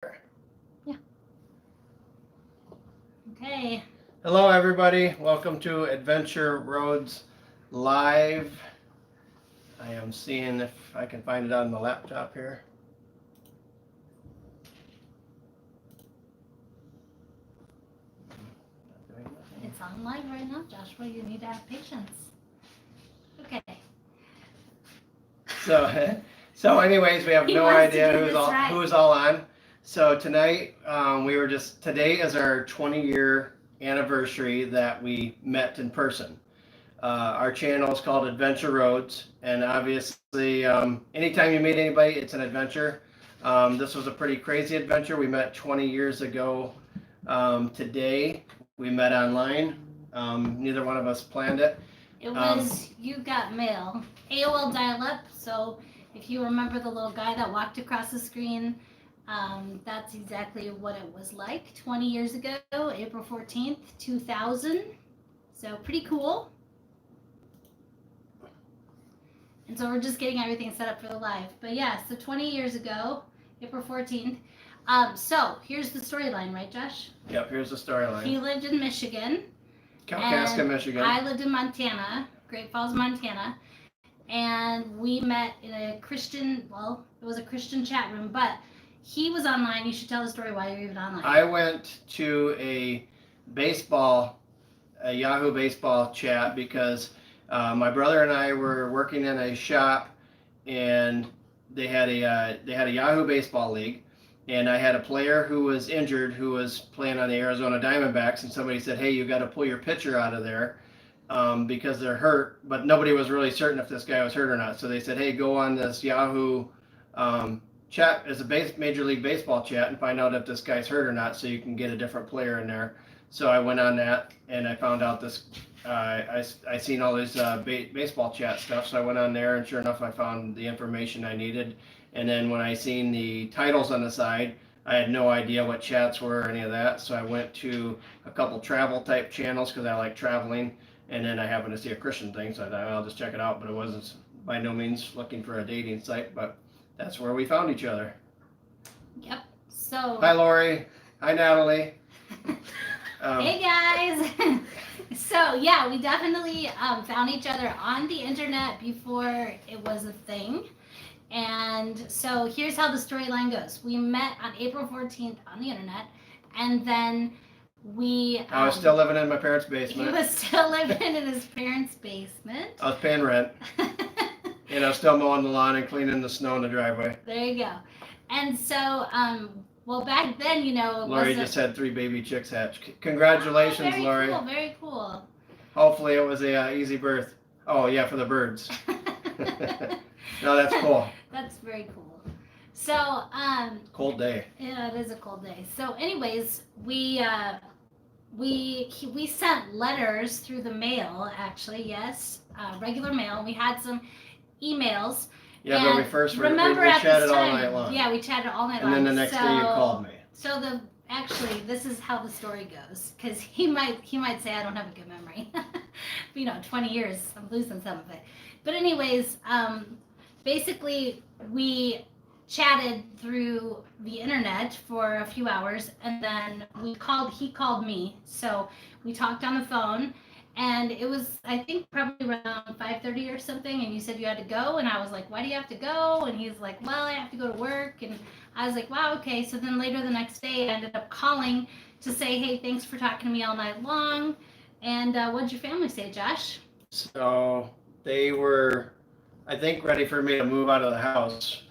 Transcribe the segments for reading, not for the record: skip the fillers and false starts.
Yeah. Okay. Hello, everybody. Welcome to Adventure Roads Live. I am seeing if I can find it on the laptop here. It's on live right now, Joshua. You need to have patience. Okay. So anyways, we have He no wants to idea do this right. who's all on. So tonight, today is our 20-year anniversary that we met in person. Our channel is called Adventure Roads, and obviously, anytime you meet anybody, it's an adventure. This was a pretty crazy adventure. We met 20 years ago today. We met online. Neither one of us planned it. It was You Got Mail, AOL dial-up. So if you remember the little guy that walked across the screen, that's exactly what it was like 20 years ago, April 14th, 2000. So pretty cool. And so we're just getting everything set up for the live. But yeah, so 20 years ago, April 14th. So here's the storyline, right, Josh? Yep, here's the storyline. He lived in Michigan. Kalkaska, Michigan. I lived in Montana, Great Falls, Montana. And we met in a Christian, well, it was a Christian chat room, but he was online. You should tell the story why you're even online. I went to a Yahoo baseball chat because my brother and I were working in a shop, and they had a Yahoo baseball league, and I had a player who was injured who was playing on the Arizona Diamondbacks, and somebody said, "Hey, you got to pull your pitcher out of there because they're hurt," but nobody was really certain if this guy was hurt or not. So they said, "Hey, go on this Yahoo chat as a Major League Baseball chat and find out if this guy's hurt or not, so you can get a different player in there." So I went on that, and I found out this. I seen all this baseball chat stuff, so I went on there, and sure enough, I found the information I needed. And then when I seen the titles on the side, I had no idea what chats were or any of that. So I went to a couple travel type channels because I like traveling, and then I happened to see a Christian thing, so I thought, I'll just check it out. But it wasn't by no means looking for a dating site, but that's where we found each other. Yep. So. Hi, Lori. Hi, Natalie. Hey guys. So yeah, we definitely found each other on the internet before it was a thing. And so here's how the storyline goes. We met on April 14th on the internet, and then I was still living in my parents' basement. He was still living in his parents' basement. I was paying rent. And I was still mowing the lawn and cleaning the snow in the driveway. There you go. And so, well, back then, Lori just had 3 baby chicks hatch. Congratulations, very Lori. Cool, very cool. Hopefully it was a easy birth. Oh, yeah, for the birds. No, that's cool. That's very cool. So, cold day. Yeah, it is a cold day. So, anyways, we sent letters through the mail. Actually, yes, regular mail. We had some emails. Yeah, but we chatted all night long. Yeah, we chatted all night long. And then the next day you called me. So this is how the story goes, because he might say I don't have a good memory. 20 years, I'm losing some of it. But anyways, basically we chatted through the internet for a few hours, and then he called me. So we talked on the phone, and it was, I think, probably around 5:30 or something, and you said you had to go, and I was like, why do you have to go? And he's like, well, I have to go to work. And I was like, wow, okay. So then later the next day, I ended up calling to say, hey, thanks for talking to me all night long. And what'd your family say, Josh? So they were, I think, ready for me to move out of the house.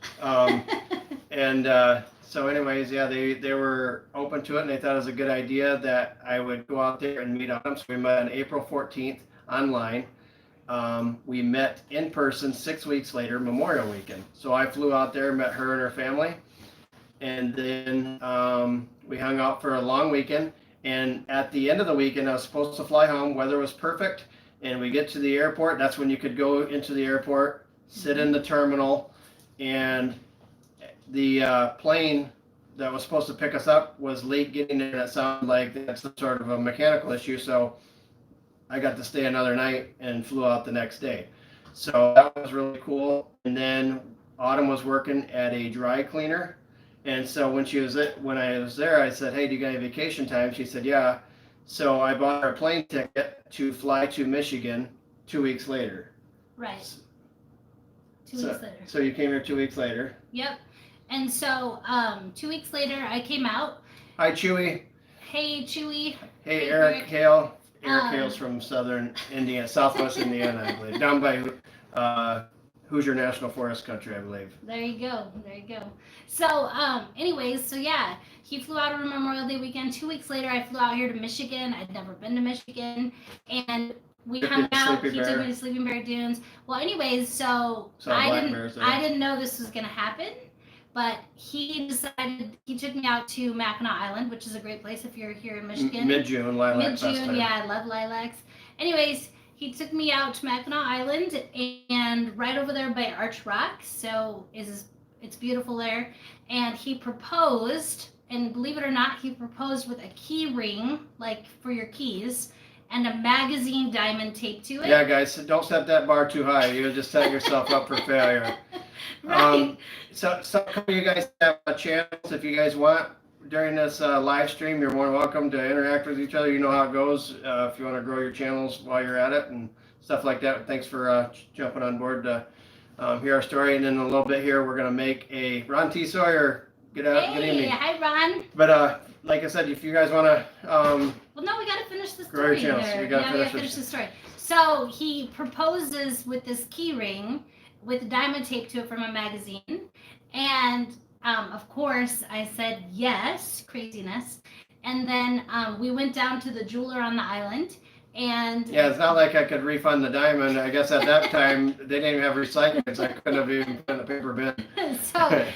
So anyways, yeah, they were open to it, and they thought it was a good idea that I would go out there and meet them. So we met on April 14th online. We met in person 6 weeks later, Memorial Weekend. So I flew out there, met her and her family, and then we hung out for a long weekend. And at the end of the weekend, I was supposed to fly home. Weather was perfect, and we get to the airport. That's when you could go into the airport, sit in the terminal, and the plane that was supposed to pick us up was late getting there. That sounded like that's some sort of a mechanical issue, so I got to stay another night and flew out the next day. So that was really cool. And then Autumn was working at a dry cleaner, And so when I was there, I said, "Hey, do you got any vacation time?" She said, "Yeah." So I bought her a plane ticket to fly to Michigan 2 weeks later. Right. 2 So- weeks later. So you came here 2 weeks later. Yep. And so 2 weeks later, I came out. Hi, Chewy. Hey, Chewy. Hey, Hey, Eric Eric. Hale. Eric Um, Hale's from southern Indiana, southwest Indiana, I believe. Down by Hoosier National Forest country, I believe. There you go. There you go. So, anyways, so yeah, he flew out on Memorial Day weekend. 2 weeks later, I flew out here to Michigan. I'd never been to Michigan, and we Took hung you to out. Sleepy He took Bear. me to Sleeping Bear Dunes. Well, anyways, so Saw black bears there. I didn't know this was gonna happen, but he took me out to Mackinac Island, which is a great place if you're here in Michigan. Mid-June, lilac fest Mid-June, time. yeah, I love lilacs. Anyways, he took me out to Mackinac Island and right over there by Arch Rock. So it's beautiful there. And he proposed, and believe it or not, he proposed with a key ring, like for your keys, and a magazine diamond taped to it. Yeah, guys, so don't set that bar too high. You'll just set yourself up for failure. Right. So some of you guys have channels. If you guys want during this live stream, you're more than welcome to interact with each other. You know how it goes. If you want to grow your channels while you're at it and stuff like that. Thanks for jumping on board to hear our story. And then in a little bit here, we're gonna make a Ron T. Sawyer. Good Hey, evening. hi Ron. But like I said, if you guys want to Well, no, we got to finish the Grow your story channels. there. We gotta We gotta finish finish the story. So he proposes with this key ring with diamond tape to it from a magazine. And of course, I said yes, craziness. And then we went down to the jeweler on the island. And yeah, it's not like I could refund the diamond. I guess at that time they didn't even have recycling, so I couldn't have even put in the paper bin. So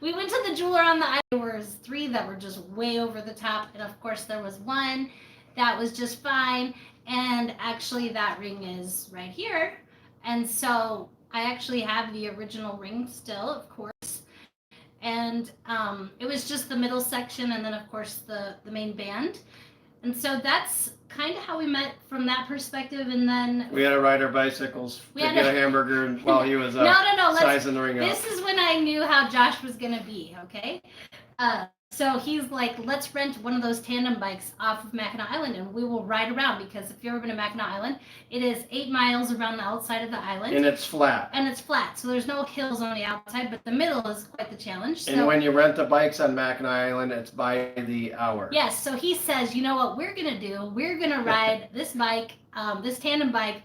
we went to the jeweler on the island. There was 3 that were just way over the top, and of course there was one that was just fine. And actually, that ring is right here. And so I actually have the original ring still, of course. And it was just the middle section, and then of course the main band. And so that's kind of how we met from that perspective. And then We had to ride our bicycles We to had get to- a hamburger while he was no, let's sizing the ring up. This is when I knew how Josh was gonna be, okay? So he's like, let's rent one of those tandem bikes off of Mackinac Island and we will ride around, because if you've ever been to Mackinac Island, it is 8 miles around the outside of the island. And it's flat. And it's flat, so there's no hills on the outside, but the middle is quite the challenge. And So when you rent the bikes on Mackinac Island, it's by the hour. yes, so he says, you know what we're gonna do? We're gonna ride this bike, this tandem bike.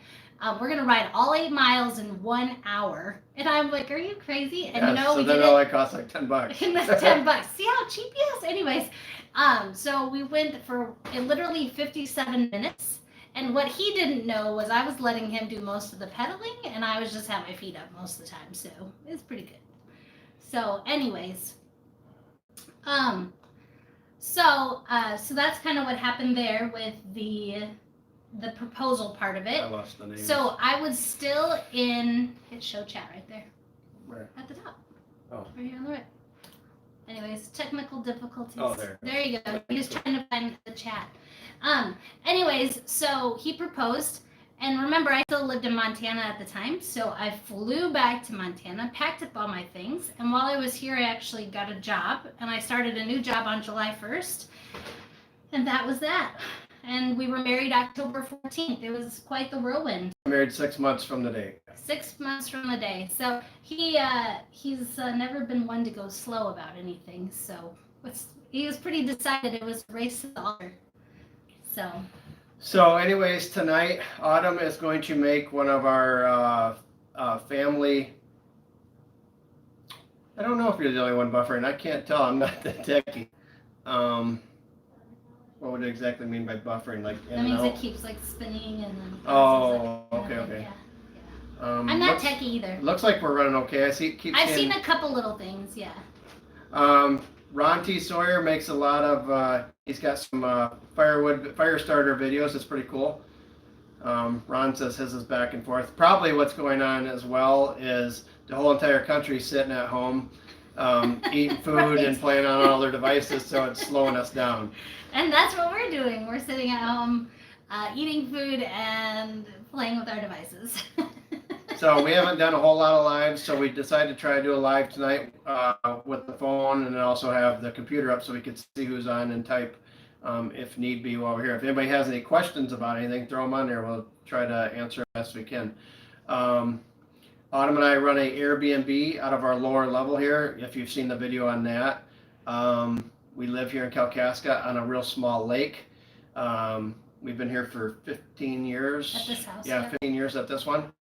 We're gonna ride all 8 miles in 1 hour. And I'm like, are you crazy? And Yeah, so we then did it it. only cost like $10. And that's $10. See how cheap he is? Anyways, so we went for literally 57 minutes. And what he didn't know was I was letting him do most of the pedaling, and I was just having my feet up most of the time. So it's pretty good. So, anyways, so that's kind of what happened there with the proposal part of I it. lost the name. So I was still in hit show chat right there. Where? At the top. Oh. Right here on the right. Anyways, technical difficulties. Oh, there. There you go. He's trying to find the chat. Anyways, so he proposed, and remember, I still lived in Montana at the time, so I flew back to Montana, packed up all my things, and while I was here, I actually got a job, and I started a new job on July 1st, and that was that. And we were married October 14th. It was quite the whirlwind. Married 6 months from the day. 6 months from the day. So he's never been one to go slow about anything. So he was pretty decided. It was a race to the altar. So anyways, tonight, Autumn is going to make one of our family. I don't know if you're the only one buffering. I can't tell. I'm not that techie. What would it exactly mean by buffering? Like in that and means out? it keeps like spinning and then. Oh, pauses it, okay. Yeah. I'm not looks, techie either. looks like we're running okay. I've seen a couple little things. Yeah. Ron T. Sawyer makes a lot of. He's got some fire starter videos. It's pretty cool. Ron says his is back and forth. Probably what's going on as well is the whole entire country sitting at home, eating food Right. and playing on all their devices, so it's slowing us down. And that's what we're doing. We're sitting at home, eating food and playing with our devices. So we haven't done a whole lot of lives, so we decided to try to do a live tonight with the phone, and then also have the computer up so we could see who's on and type if need be while we're here. If anybody has any questions about anything, throw them on there. We'll try to answer as best we can. Autumn and I run a Airbnb out of our lower level here, if you've seen the video on that. We live here in Kalkaska on a real small lake. We've been here for 15 years. At this house. Yeah, 15 years at this one.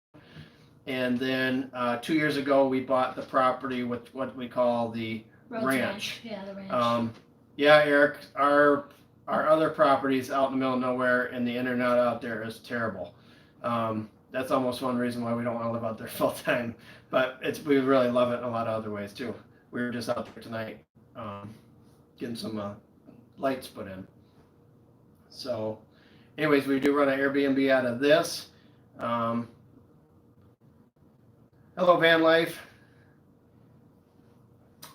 And then 2 years ago, we bought the property with what we call the Rhodes ranch. Yeah, the ranch. Yeah, Eric, our other properties out in the middle of nowhere, and the internet out there is terrible. That's almost one reason why we don't want to live out there full time. But we really love it in a lot of other ways too. We were just out there tonight getting some lights put in. So, anyways, we do run an Airbnb out of this. Hello, Van Life.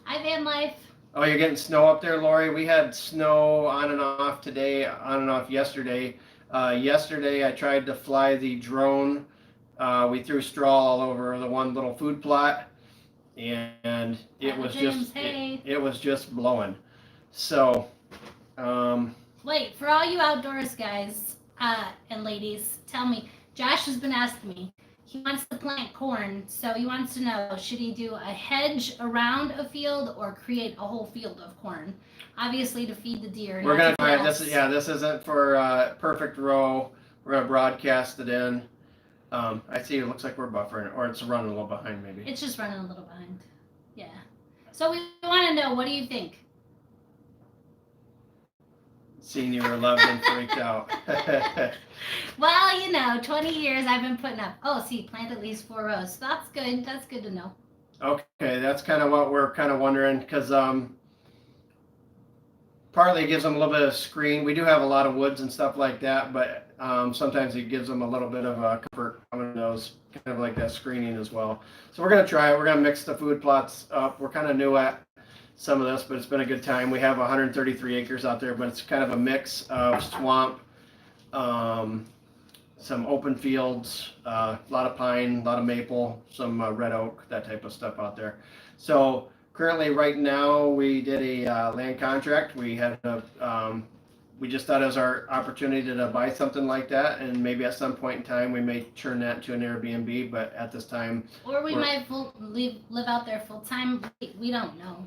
Hi, Van Life. Oh, you're getting snow up there, Lori? We had snow on and off today, on and off yesterday. Yesterday, I tried to fly the drone. We threw straw all over the one little food plot, and it was just it was just blowing. So, wait, for all you outdoors guys and ladies, tell me. Josh has been asking me. He wants to plant corn, so he wants to know, should he do a hedge around a field or create a whole field of corn? Obviously to feed the deer. We're gonna try this. Yeah, this isn't for perfect row. We're gonna broadcast it in. I see. It looks like we're buffering, or it's running a little behind, maybe. It's just running a little behind. Yeah. So we want to know, what do you think? Seeing you were loved and freaked out. Well, 20 years I've been putting up. Oh, see, plant at least 4 rows. That's good. That's good to know. Okay, that's kind of what we're kind of wondering, because partly it gives them a little bit of screen. We do have a lot of woods and stuff like that, but sometimes it gives them a little bit of comfort coming to those, kind of like that screening as well. So we're going to try it. We're going to mix the food plots up. We're kind of new at some of this, but it's been a good time. We have 133 acres out there, but it's kind of a mix of swamp, some open fields, a lot of pine, a lot of maple, some red oak, that type of stuff out there. So currently, right now, we did a land contract. We had we just thought it was our opportunity to buy something like that, and maybe at some point in time we may turn that into an Airbnb. But at this time, or we might live out there full time. We don't know.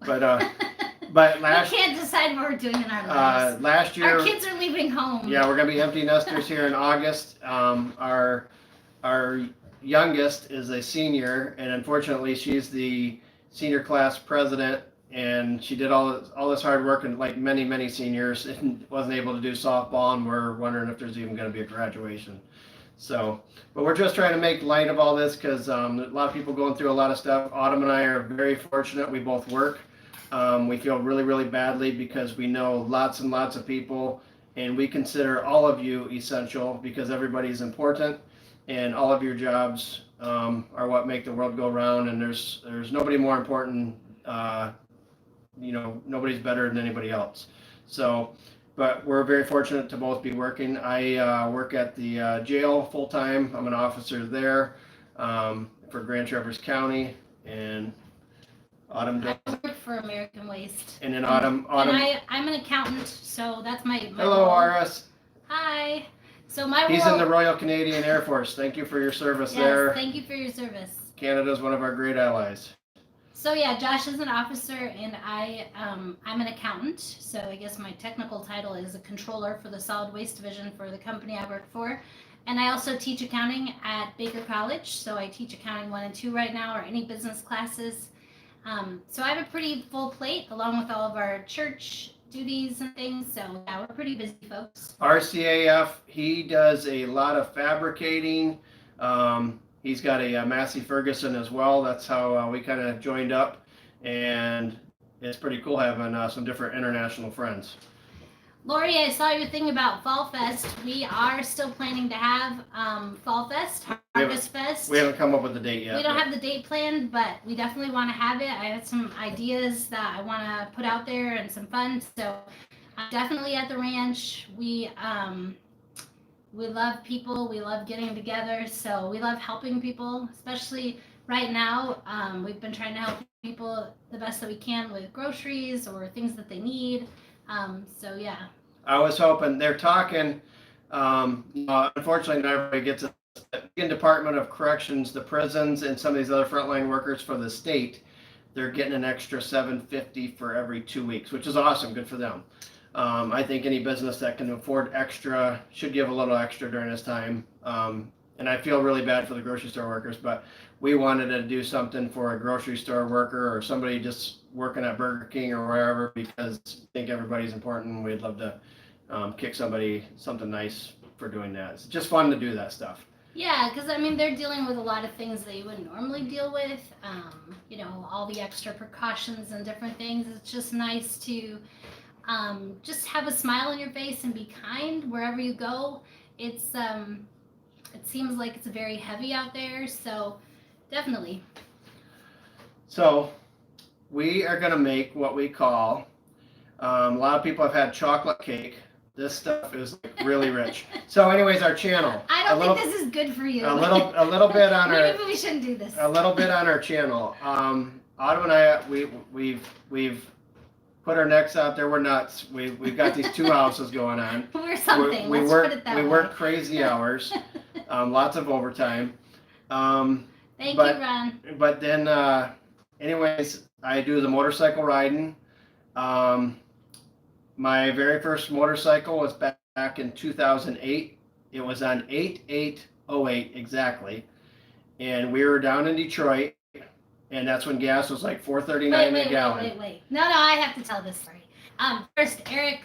But last we can't decide what we're doing in our lives. Last year, our kids are leaving home. Yeah, we're gonna be empty nesters here in August. Our youngest is a senior, and unfortunately, she's the senior class president, and she did all this hard work, and like many seniors, and wasn't able to do softball, and we're wondering if there's even going to be a graduation. So, but we're just trying to make light of all this, because a lot of people going through a lot of stuff. Autumn and I are very fortunate. We both work. We feel really badly because we know lots and lots of people, and we consider all of you essential, because everybody's important, and all of your jobs are what make the world go round, and there's nobody more important. Nobody's better than anybody else. So, but we're very fortunate to both be working. I work at the jail full time. I'm an officer there for Grand Traverse County, and Autumn does. I work for American Waste. And then Autumn. And I'm an accountant, so that's my Hello, role. RS. Hi. So my He's role, in the Royal Canadian Air Force. Thank you for your service yes, there. thank you for your service. Canada's one of our great allies. So yeah, Josh is an officer, and I'm an accountant. So I guess my technical title is a controller for the solid waste division for the company I work for. And I also teach accounting at Baker College. So I teach accounting 1 and 2 right now, or any business classes. So I have a pretty full plate, along with all of our church duties and things. So yeah, we're pretty busy folks. RCAF, he does a lot of fabricating. He's got a Massey Ferguson as well. That's how we kind of joined up, and it's pretty cool having some different international friends. Lori, I saw your thing about Fall Fest. We are still planning to have Fall Fest, Harvest Fest. We haven't come up with a date yet. We don't have the date planned, but we definitely want to have it. I have some ideas that I want to put out there and some fun. So definitely at the ranch. we love people. We love getting together. So we love helping people, especially right now. We've been trying to help people the best that we can with groceries or things that they need. So yeah. I was hoping they're talking. Unfortunately, not everybody gets it. In Department of Corrections, the prisons, and some of these other frontline workers for the state, they're getting an extra $750 for every 2 weeks, which is awesome. Good for them. I think any business that can afford extra should give a little extra during this time. And I feel really bad for the grocery store workers, but we wanted to do something for a grocery store worker or somebody just working at Burger King or wherever, because I think everybody's important. We'd love to kick somebody something nice for doing that. It's just fun to do that stuff. Yeah, because I mean, they're dealing with a lot of things that you wouldn't normally deal with. All the extra precautions and different things. It's just nice to just have a smile on your face and be kind wherever you go. It seems like it's very heavy out there, so definitely. So we are going to make what we call, a lot of people have had chocolate cake. This stuff is like really rich. So anyways, our channel. I don't think this is good for you. A little bit on our. Maybe we shouldn't do this. A little bit on our channel. Autumn and I, we've put our necks out there. We're nuts. We've got these 2 houses going on. We're something. We Let's work. put it that We way. work crazy hours. Lots of overtime. Thank you, Ron. But then, anyways, I do the motorcycle riding. My very first motorcycle was back in 2008. It was on 8808 exactly, and we were down in Detroit, and that's when gas was like $4.39 a gallon. Wait. No, I have to tell this story. First, Eric.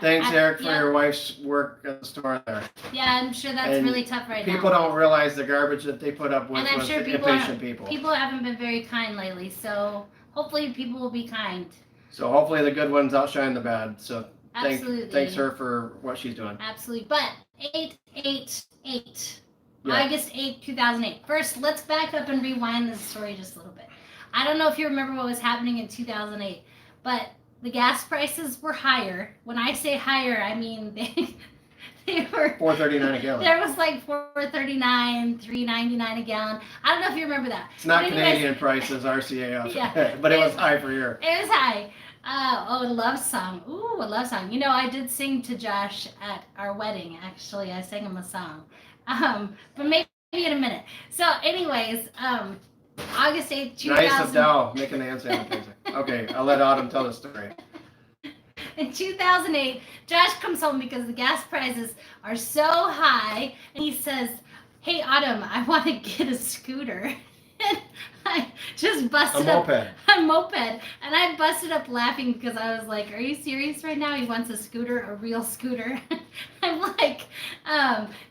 Thanks, Eric, for your wife's work at the store there. Yeah, I'm sure that's And really tough right now. People don't realize the garbage that they put up with And I'm sure impatient people. People haven't been very kind lately, so hopefully people will be kind. So hopefully the good ones outshine the bad. So Absolutely. thanks her for what she's doing. Absolutely. But 888, Yeah. August 8, 2008. First, let's back up and rewind the story just a little bit. I don't know if you remember what was happening in 2008, but the gas prices were higher. When I say higher, I mean they were $4.39 a gallon. There was like $4.39, $3.99 a gallon. I don't know if you remember that. It's not But anyways, Canadian prices, RCA, Yeah. but it was high for here. It was high. A love song. Ooh, a love song. I did sing to Josh at our wedding. Actually, I sang him a song. But maybe in a minute. So, anyways, August 8th, 2000. Nice of Dow making the hand sanitizer. Okay, I'll let Autumn tell the story. In 2008, Josh comes home because the gas prices are so high, and he says, "Hey, Autumn, I want to get a scooter." And I just busted up a moped, and I busted up laughing because I was like, "Are you serious right now? He wants a scooter, a real scooter?" I'm like,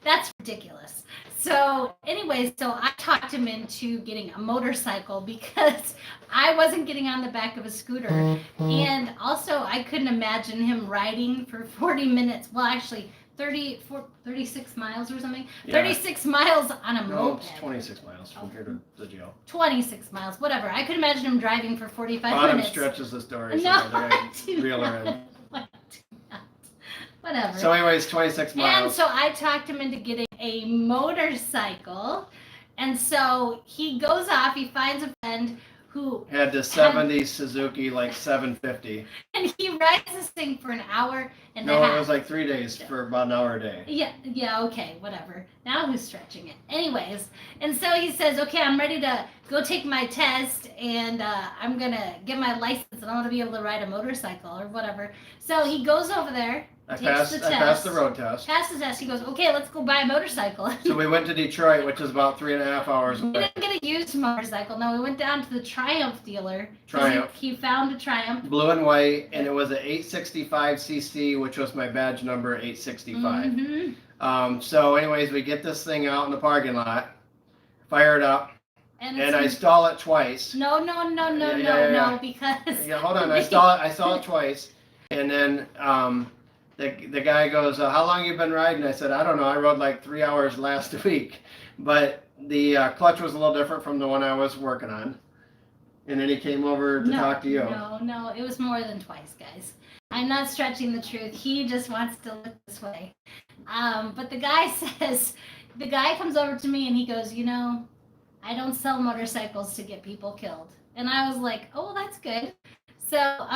"That's ridiculous." So anyways, I talked him into getting a motorcycle because I wasn't getting on the back of a scooter. And also I couldn't imagine him riding for 40 minutes. Well, actually 36 miles or something. Yeah. 36 miles on a No, moped. it's 26 miles from here to the jail. 26 miles, whatever. I could imagine him driving for 45 Autumn minutes. stretches the story. No, so I do reel not. her in. I do not. Whatever. So anyways, 26 And miles. so I talked him into getting a motorcycle. And so he goes off, he finds a friend who Had the 70 Suzuki, like 750. and he rides this thing for an hour and a No, half. it was like 3 days for about an hour a day. Yeah, okay, whatever. Now who's stretching it? Anyways, and so he says, okay, I'm ready to go take my test, and I'm going to get my license, and I'm going to be able to ride a motorcycle or whatever. So he goes over there, I takes the test. passed the road test. Passed the test. He goes, okay, let's go buy a motorcycle. So we went to Detroit, which is about 3.5 hours We away. didn't get a used motorcycle. No, we went down to the Triumph dealer. 'Cause Triumph. He found a Triumph. Blue and white, and it was an 865cc, which was my badge number, 865. Mm-hmm. So anyways, we get this thing out in the parking lot, fire it up, And and I stall it twice. No, Yeah. because Yeah, hold on, I stall it twice, and then the guy goes, how long you been riding? I said, I don't know, I rode like 3 hours last week, but the clutch was a little different from the one I was working on. And then he came over to talk to you. No, it was more than twice, guys. I'm not stretching the truth. He just wants to look this way. But the guy comes over to me and he goes, you know, I don't sell motorcycles to get people killed. And I was like, oh, that's good. So,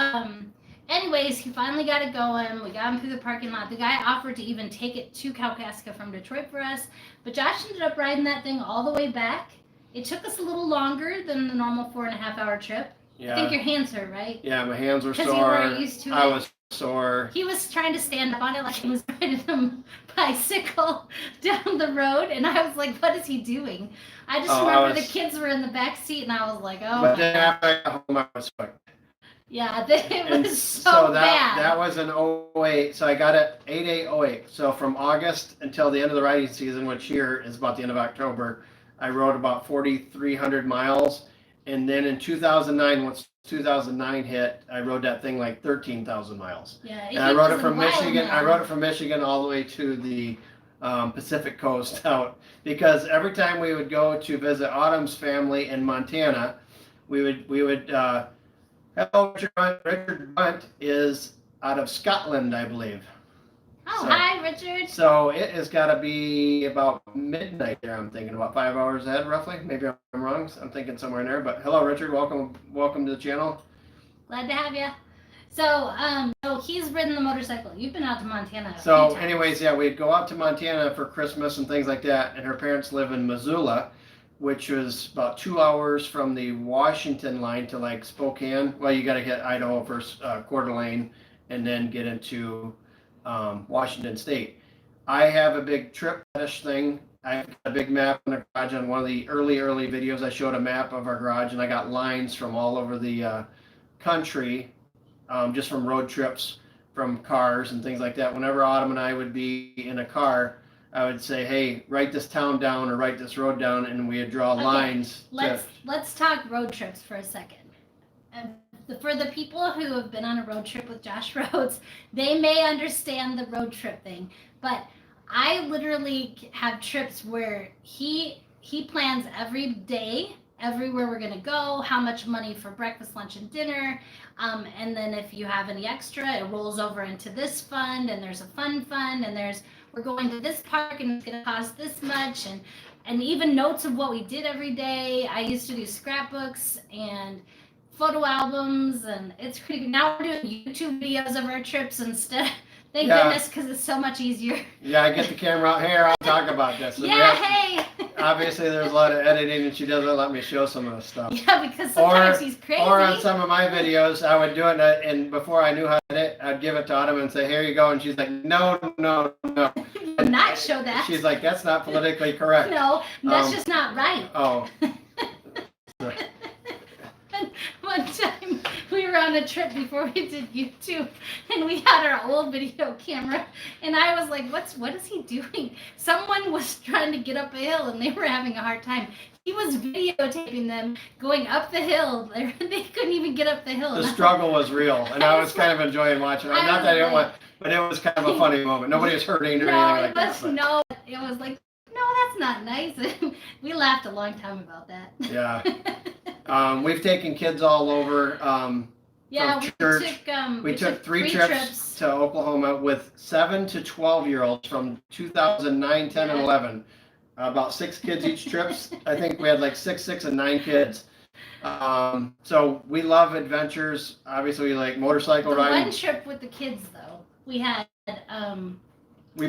anyways, he finally got it going. We got him through the parking lot. The guy offered to even take it to Kalkaska from Detroit for us. But Josh ended up riding that thing all the way back. It took us a little longer than the normal 4.5-hour trip. Yeah. I think your hands hurt, right? Yeah, my hands were sore. Because you weren't used to it. I was sore. He was trying to stand up on it like he was riding a bicycle down the road, and I was like, what is he doing? I just remember the kids were in the back seat, and I was like, oh. But then after I got home, I was hooked. Yeah, it was so bad. That was in 08, so I got it 8/8/08. So from August until the end of the riding season, which here is about the end of October, I rode about 4,300 miles. And then in 2009, once 2009 hit, I rode that thing like 13,000 miles. Yeah, and I rode it from Michigan. I rode it from Michigan all the way to the Pacific Coast out, because every time we would go to visit Autumn's family in Montana, we would hello, Richard Bunt. Richard Bunt is out of Scotland, I believe. Oh, So- hi, Richard. So it has got to be about midnight there. I'm thinking about 5 hours ahead, roughly. Maybe I'm wrong. I'm thinking somewhere in there. But hello, Richard. Welcome to the channel. Glad to have you. So, so he's ridden the motorcycle. You've been out to Montana. a few So, times. anyways, yeah, we'd go out to Montana for Christmas and things like that. And her parents live in Missoula, which was about 2 hours from the Washington line to like Spokane. Well, you got to hit Idaho first, Coeur d'Alene, and then get into Washington State. I have a big trip fetish thing. I have a big map in the garage. On one of the early videos, I showed a map of our garage, and I got lines from all over the country, just from road trips, from cars and things like that. Whenever Autumn and I would be in a car, I would say, hey, write this town down or write this road down, and we'd draw lines. Let's talk road trips for a second. For the people who have been on a road trip with Josh Rhodes, they may understand the road trip thing, but I literally have trips where he plans every day, everywhere we're gonna go, how much money for breakfast, lunch, and dinner, and then if you have any extra, it rolls over into this fund, and there's a fund, and we're going to this park, and it's gonna cost this much, and even notes of what we did every day. I used to do scrapbooks and photo albums, and it's pretty good. Now we're doing YouTube videos of our trips instead. Thank goodness, because it's so much easier. Yeah, I get the camera out here. I'll talk about this. And Hey. Obviously, there's a lot of editing, and she doesn't let me show some of the stuff. Yeah, because sometimes he's crazy. Or on some of my videos, I would do it, and before I knew how to edit, I'd give it to Autumn and say, here you go. And she's like, no. You will not show that. She's like, that's not politically correct. No, that's just not right. Oh. One time we were on a trip before we did YouTube, and we had our old video camera, and I was like, what is he doing? Someone was trying to get up a hill, and they were having a hard time. He was videotaping them going up the hill. They couldn't even get up the hill. The struggle was real, and I was kind of enjoying watching it. Not that I didn't want, but it was kind of a funny moment. Nobody was hurting or anything like that. It was like, no, that's not nice. We laughed a long time about that. Yeah. We've taken kids all over. Yeah, we took three trips to Oklahoma with 7 to 12-year-olds from 2009, 10, and 11. About 6 kids each trips. I think we had like 6, and 9 kids. So we love adventures. Obviously, we like motorcycle riding. One trip with the kids, though, we had. We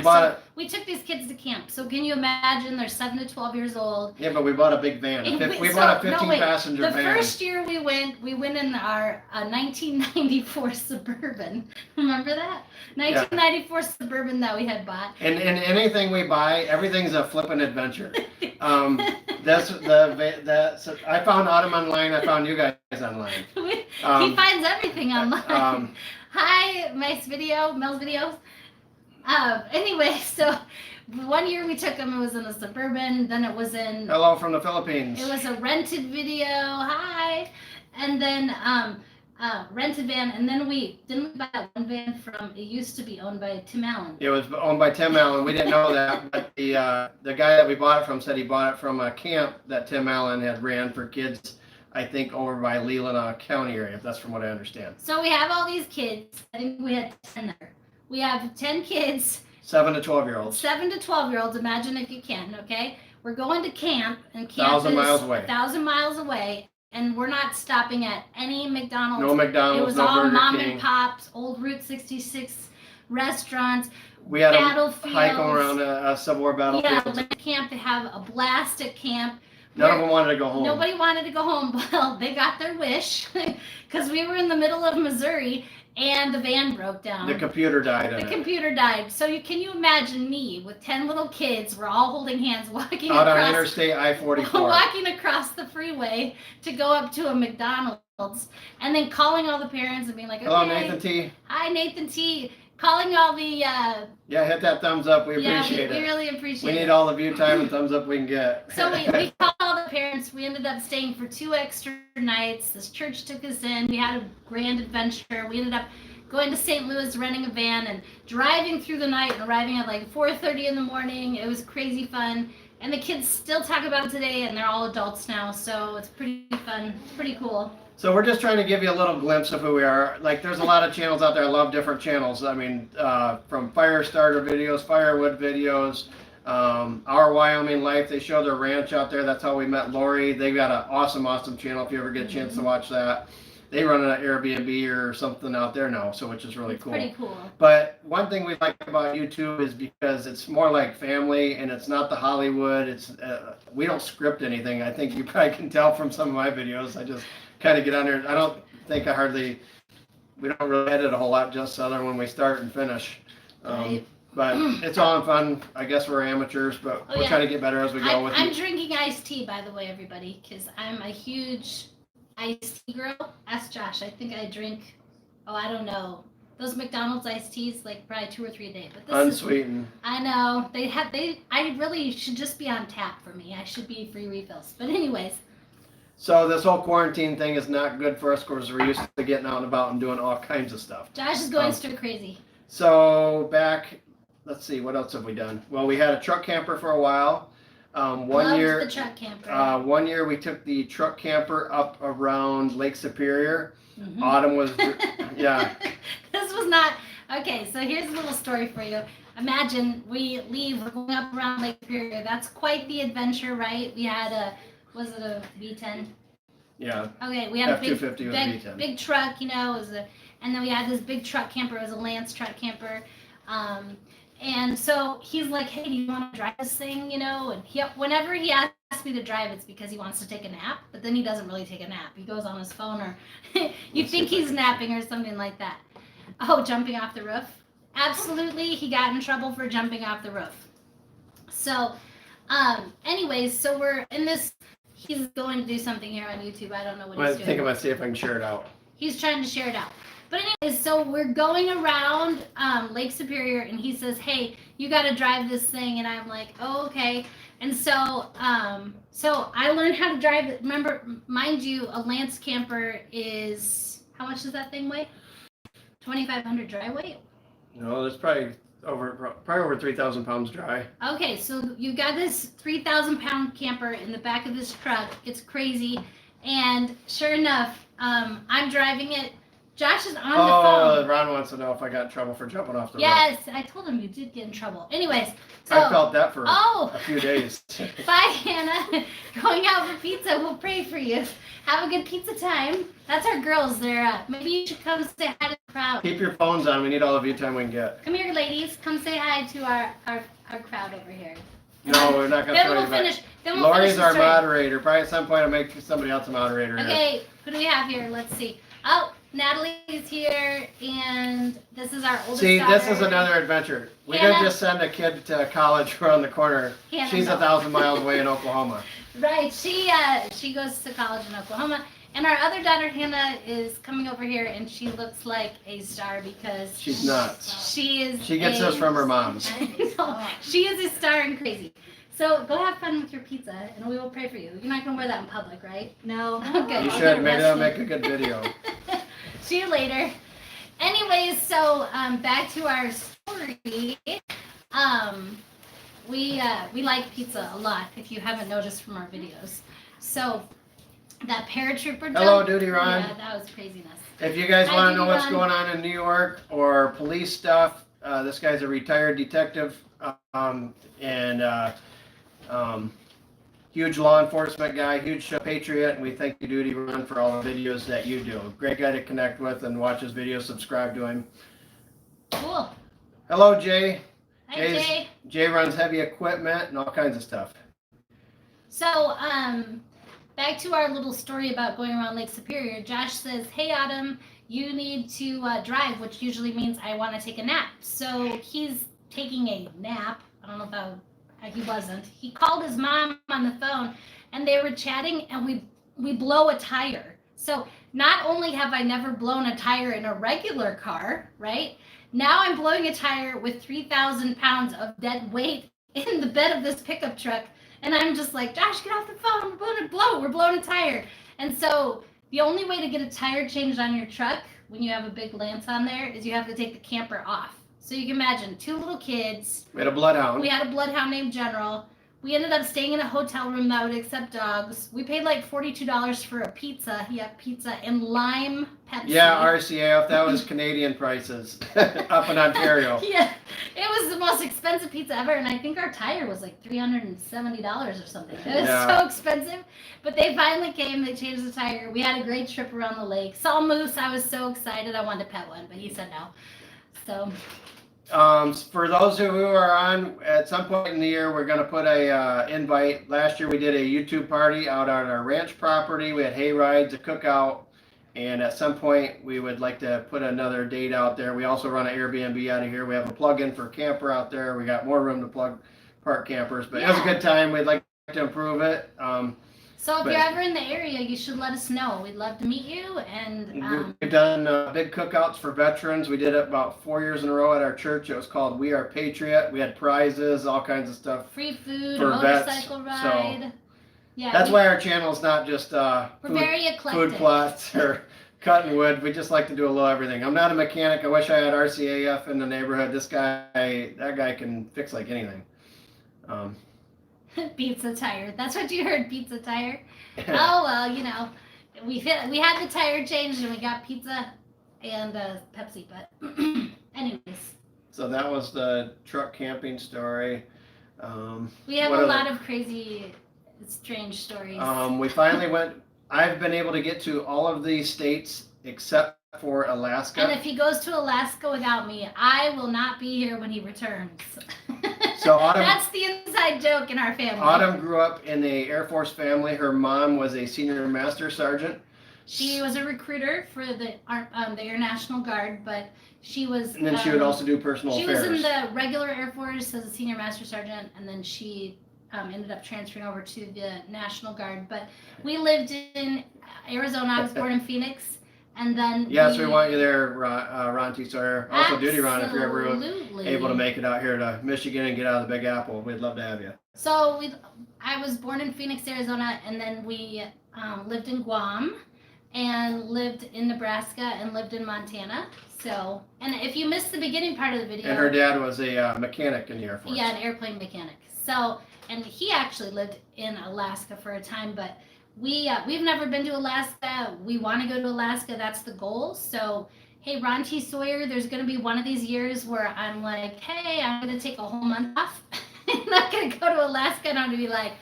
took these kids to camp. So can you imagine? They're 7 to 12 years old. Yeah, but we bought a big van. We bought a 15-passenger van. The first year we went in our 1994 Suburban. Remember that? 1994 Suburban that we had bought. And anything we buy, everything's a flippin' adventure. I found Autumn online. I found you guys online. He finds everything online. Hi, Mel's videos. Anyway, so one year we took them, it was in a Suburban, then it was in... Hello from the Philippines. It was a rented video, hi! And then, rented van, and then didn't we buy that one van it used to be owned by Tim Allen. It was owned by Tim Allen, we didn't know that, but the guy that we bought it from said he bought it from a camp that Tim Allen had ran for kids I think over by Leelanau County area. That's from what I understand. So we have all these kids. I think we had 10 there. We have 10 kids, 7 to 12-year-olds. 7 to 12-year-olds. Imagine if you can, okay? We're going to camp, and camp 1,000 miles away. 1,000 miles away, and we're not stopping at any McDonald's. No McDonald's, It was no all Burger mom King. and pops, old Route 66 restaurants. We had a Battlefields. hike around a Civil War Yeah, battlefield. like camp. They have a blast at camp. None of them wanted to go home. Nobody wanted to go home. Well, they got their wish because we were in the middle of Missouri and the van broke down. The computer died in The it. computer died. So can you imagine me with 10 little kids? We're all holding hands, walking Out on across, Interstate I-44. walking across the freeway to go up to a McDonald's, and then calling all the parents and being like, Hello, okay, Nathan T. hi Nathan T. Calling all the Yeah, hit that thumbs up. We appreciate we it. really appreciate We it. need all the view time and thumbs up we can get. So we called all the parents. We ended up staying for 2 extra nights. This church took us in. We had a grand adventure. We ended up going to St. Louis, renting a van, and driving through the night and arriving at like 4:30 in the morning. It was crazy fun. And the kids still talk about it today, and they're all adults now, so it's pretty fun. It's pretty cool. So we're just trying to give you a little glimpse of who we are. Like, there's a lot of channels out there. I love different channels. I mean, from fire starter videos, firewood videos, Our Wyoming Life. They show their ranch out there. That's how we met Lori. They've got an awesome channel if you ever get a chance to watch that. They run an Airbnb or something out there now, so which is really cool. Pretty cool. But one thing we like about YouTube is because it's more like family, and it's not the Hollywood. It's we don't script anything. I think you probably can tell from some of my videos. I just kind of get on there. I don't think we don't really edit a whole lot, just other when we start and finish. Right. But it's all in fun. I guess we're amateurs, but we're trying to get better as we go. I'm drinking iced tea, by the way, everybody, because I'm a huge iced tea girl. Ask Josh. I think I drink, I don't know, those McDonald's iced teas, like probably 2 or 3 a day. But this Unsweetened. I know I really should just be on tap for me. I should be free refills. But anyways. So this whole quarantine thing is not good for us because we're used to getting out and about and doing all kinds of stuff. Josh is going stir crazy. So back, let's see, what else have we done? Well, we had a truck camper for a while. Loved the truck camper. 1 year we took the truck camper up around Lake Superior. Mhm. Autumn was, yeah. This was not okay. So here's a little story for you. Imagine we leave, we're going up around Lake Superior. That's quite the adventure, right? We had was it a V10? Yeah. Okay, we had a big, F-250 with a big, V10. big truck, you know. And then we had this big truck camper. It was a Lance truck camper. And so he's like, "Hey, do you want to drive this thing?" You know. And whenever he asks me to drive, it's because he wants to take a nap. But then he doesn't really take a nap. He goes on his phone, or you think he's napping or something like that. Oh, jumping off the roof. Absolutely, he got in trouble for jumping off the roof. So, anyways, so we're in this. He's going to do something here on YouTube. I don't know what he's doing. I think I'm going to see if I can share it out. He's trying to share it out. But anyways, so we're going around Lake Superior, and he says, "Hey, you got to drive this thing." And I'm like, "Oh, okay." And so I learned how to drive it. Remember, mind you, a Lance camper is, how much does that thing weigh? 2,500 dry weight? No, there's probably over 3,000 pounds dry. Okay, so you got this 3,000-pound camper in the back of this truck. It's crazy. And sure enough, I'm driving it. Josh is on the phone. Ron wants to know if I got in trouble for jumping off the roof. Yes, I told him you did get in trouble. Anyways, so I felt that for Oh. a few days. bye, Hannah. Going out for pizza. We'll pray for you. Have a good pizza time. That's our girls. They're maybe you should come say hi to the crowd. Keep your phones on. We need all the view time we can get. Come here, ladies. Come say hi to our crowd over here. No, we're not going to Then throw we'll you back. finish. Then we'll Lori's finish the our story. moderator. Probably at some point I'll make somebody else a moderator. here. Okay, who do we have here? Let's see. Oh, Natalie's here, and this is our oldest See, daughter. this is another adventure. We Hannah. didn't just send a kid to college around the corner. Hannah, She's no. 1,000 miles away in Oklahoma. Right, she goes to college in Oklahoma, and our other daughter Hannah is coming over here, and she looks like a star because She's nuts. she is. She gets this from her mom's. I know. She is a star and crazy. So go have fun with your pizza, and we will pray for you. You're not gonna wear that in public, right? No. Okay. You I'll should. get Maybe that'll make arrested. a good video. See you later. Anyways, so back to our story. We like pizza a lot, if you haven't noticed from our videos. So that paratrooper jump. Hello, Duty Ron. Yeah, that was craziness. If you guys Hi, want to know Duty what's Ron. going on in New York or police stuff, this guy's a retired detective and huge law enforcement guy, huge patriot, and we thank you, Duty Ron, for all the videos that you do. Great guy to connect with and watch his videos, subscribe to him. Cool. Hello, Jay. Hi, Jay. Jay runs heavy equipment and all kinds of stuff. So, back to our little story about going around Lake Superior. Josh says, "Hey, Autumn, you need to drive," which usually means I want to take a nap. So he's taking a nap. I don't know about. He wasn't. He called his mom on the phone, and they were chatting, and we blow a tire. So not only have I never blown a tire in a regular car, right? Now I'm blowing a tire with 3,000 pounds of dead weight in the bed of this pickup truck. And I'm just like, Josh, get off the phone. We're blowing a tire. And so the only way to get a tire changed on your truck when you have a big Lance on there is you have to take the camper off. So you can imagine 2 little kids. We had a bloodhound. We had a bloodhound named General. We ended up staying in a hotel room that would accept dogs. We paid like $42 for a pizza. Yeah, pizza and lime Pepsi. Yeah, RCAF. That was Canadian prices up in Ontario. Yeah, it was the most expensive pizza ever, and I think our tire was like $370 or something. It was so expensive, but they finally came. They changed the tire. We had a great trip around the lake. Saw moose. I was so excited. I wanted to pet one, but he said no. So. For those who are on, at some point in the year, we're going to put a invite. Last year we did a YouTube party out on our ranch property. We had hay rides, a cookout, and at some point we would like to put another date out there. We also run an Airbnb out of here. We have a plug-in for a camper out there. We got more room to park campers, but it was a good time. We'd like to improve it. So if you're ever in the area, you should let us know. We'd love to meet you. And we've done big cookouts for veterans. We did it about 4 years in a row at our church. It was called We Are Patriot. We had prizes, all kinds of stuff. Free food, for motorcycle vets. ride. So yeah, that's why our channel is not just we're very eclectic. food plots or cutting wood. We just like to do a little everything. I'm not a mechanic. I wish I had RCAF in the neighborhood. That guy can fix like anything. Pizza tire. That's what you heard, pizza tire. Oh well, you know, we had the tire changed and we got pizza and Pepsi. But anyways. So that was the truck camping story. We have a lot of crazy, strange stories. We finally went. I've been able to get to all of these states except for Alaska. And if he goes to Alaska without me, I will not be here when he returns. So Autumn, that's the inside joke in our family. Autumn grew up in a Air Force family. Her mom was a senior master sergeant. She was a recruiter for the Air National Guard, but she was. And then she would also do personal affairs. She was in the regular Air Force as a senior master sergeant, and then she ended up transferring over to the National Guard. But we lived in Arizona. I was born in Phoenix. And then yes, we want you there, Ron T. Sawyer. Also, Duty Ron, if you're ever able to make it out here to Michigan and get out of the Big Apple, we'd love to have you. So I was born in Phoenix, Arizona, and then we lived in Guam, and lived in Nebraska, and lived in Montana. So, and if you missed the beginning part of the video, and her dad was a mechanic in the Air Force. Yeah, an airplane mechanic. So, and he actually lived in Alaska for a time, but. We've never been to Alaska. We want to go to Alaska. That's the goal. So, hey, Ron T. Sawyer, there's going to be one of these years where I'm like, hey, I'm going to take a whole month off. I'm not going to go to Alaska, and I'm going to be like,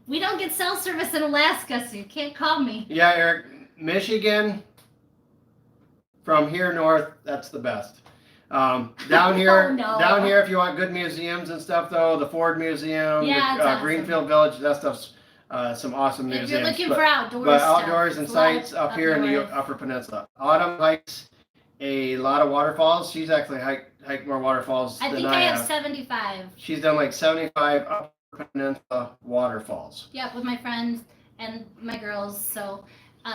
we don't get cell service in Alaska, so you can't call me. Yeah, Eric, Michigan, from here north, that's the best. Down here, down here, if you want good museums and stuff, though, the Ford Museum, awesome. Greenfield Village, that stuff's some awesome museums. If you're looking for outdoors but stuff, outdoors and sites up here in the Upper Peninsula. Autumn hikes a lot of waterfalls. She's actually hiked more waterfalls than I have. I think I have 75. She's done like 75 Upper Peninsula waterfalls. Yep, with my friends and my girls. So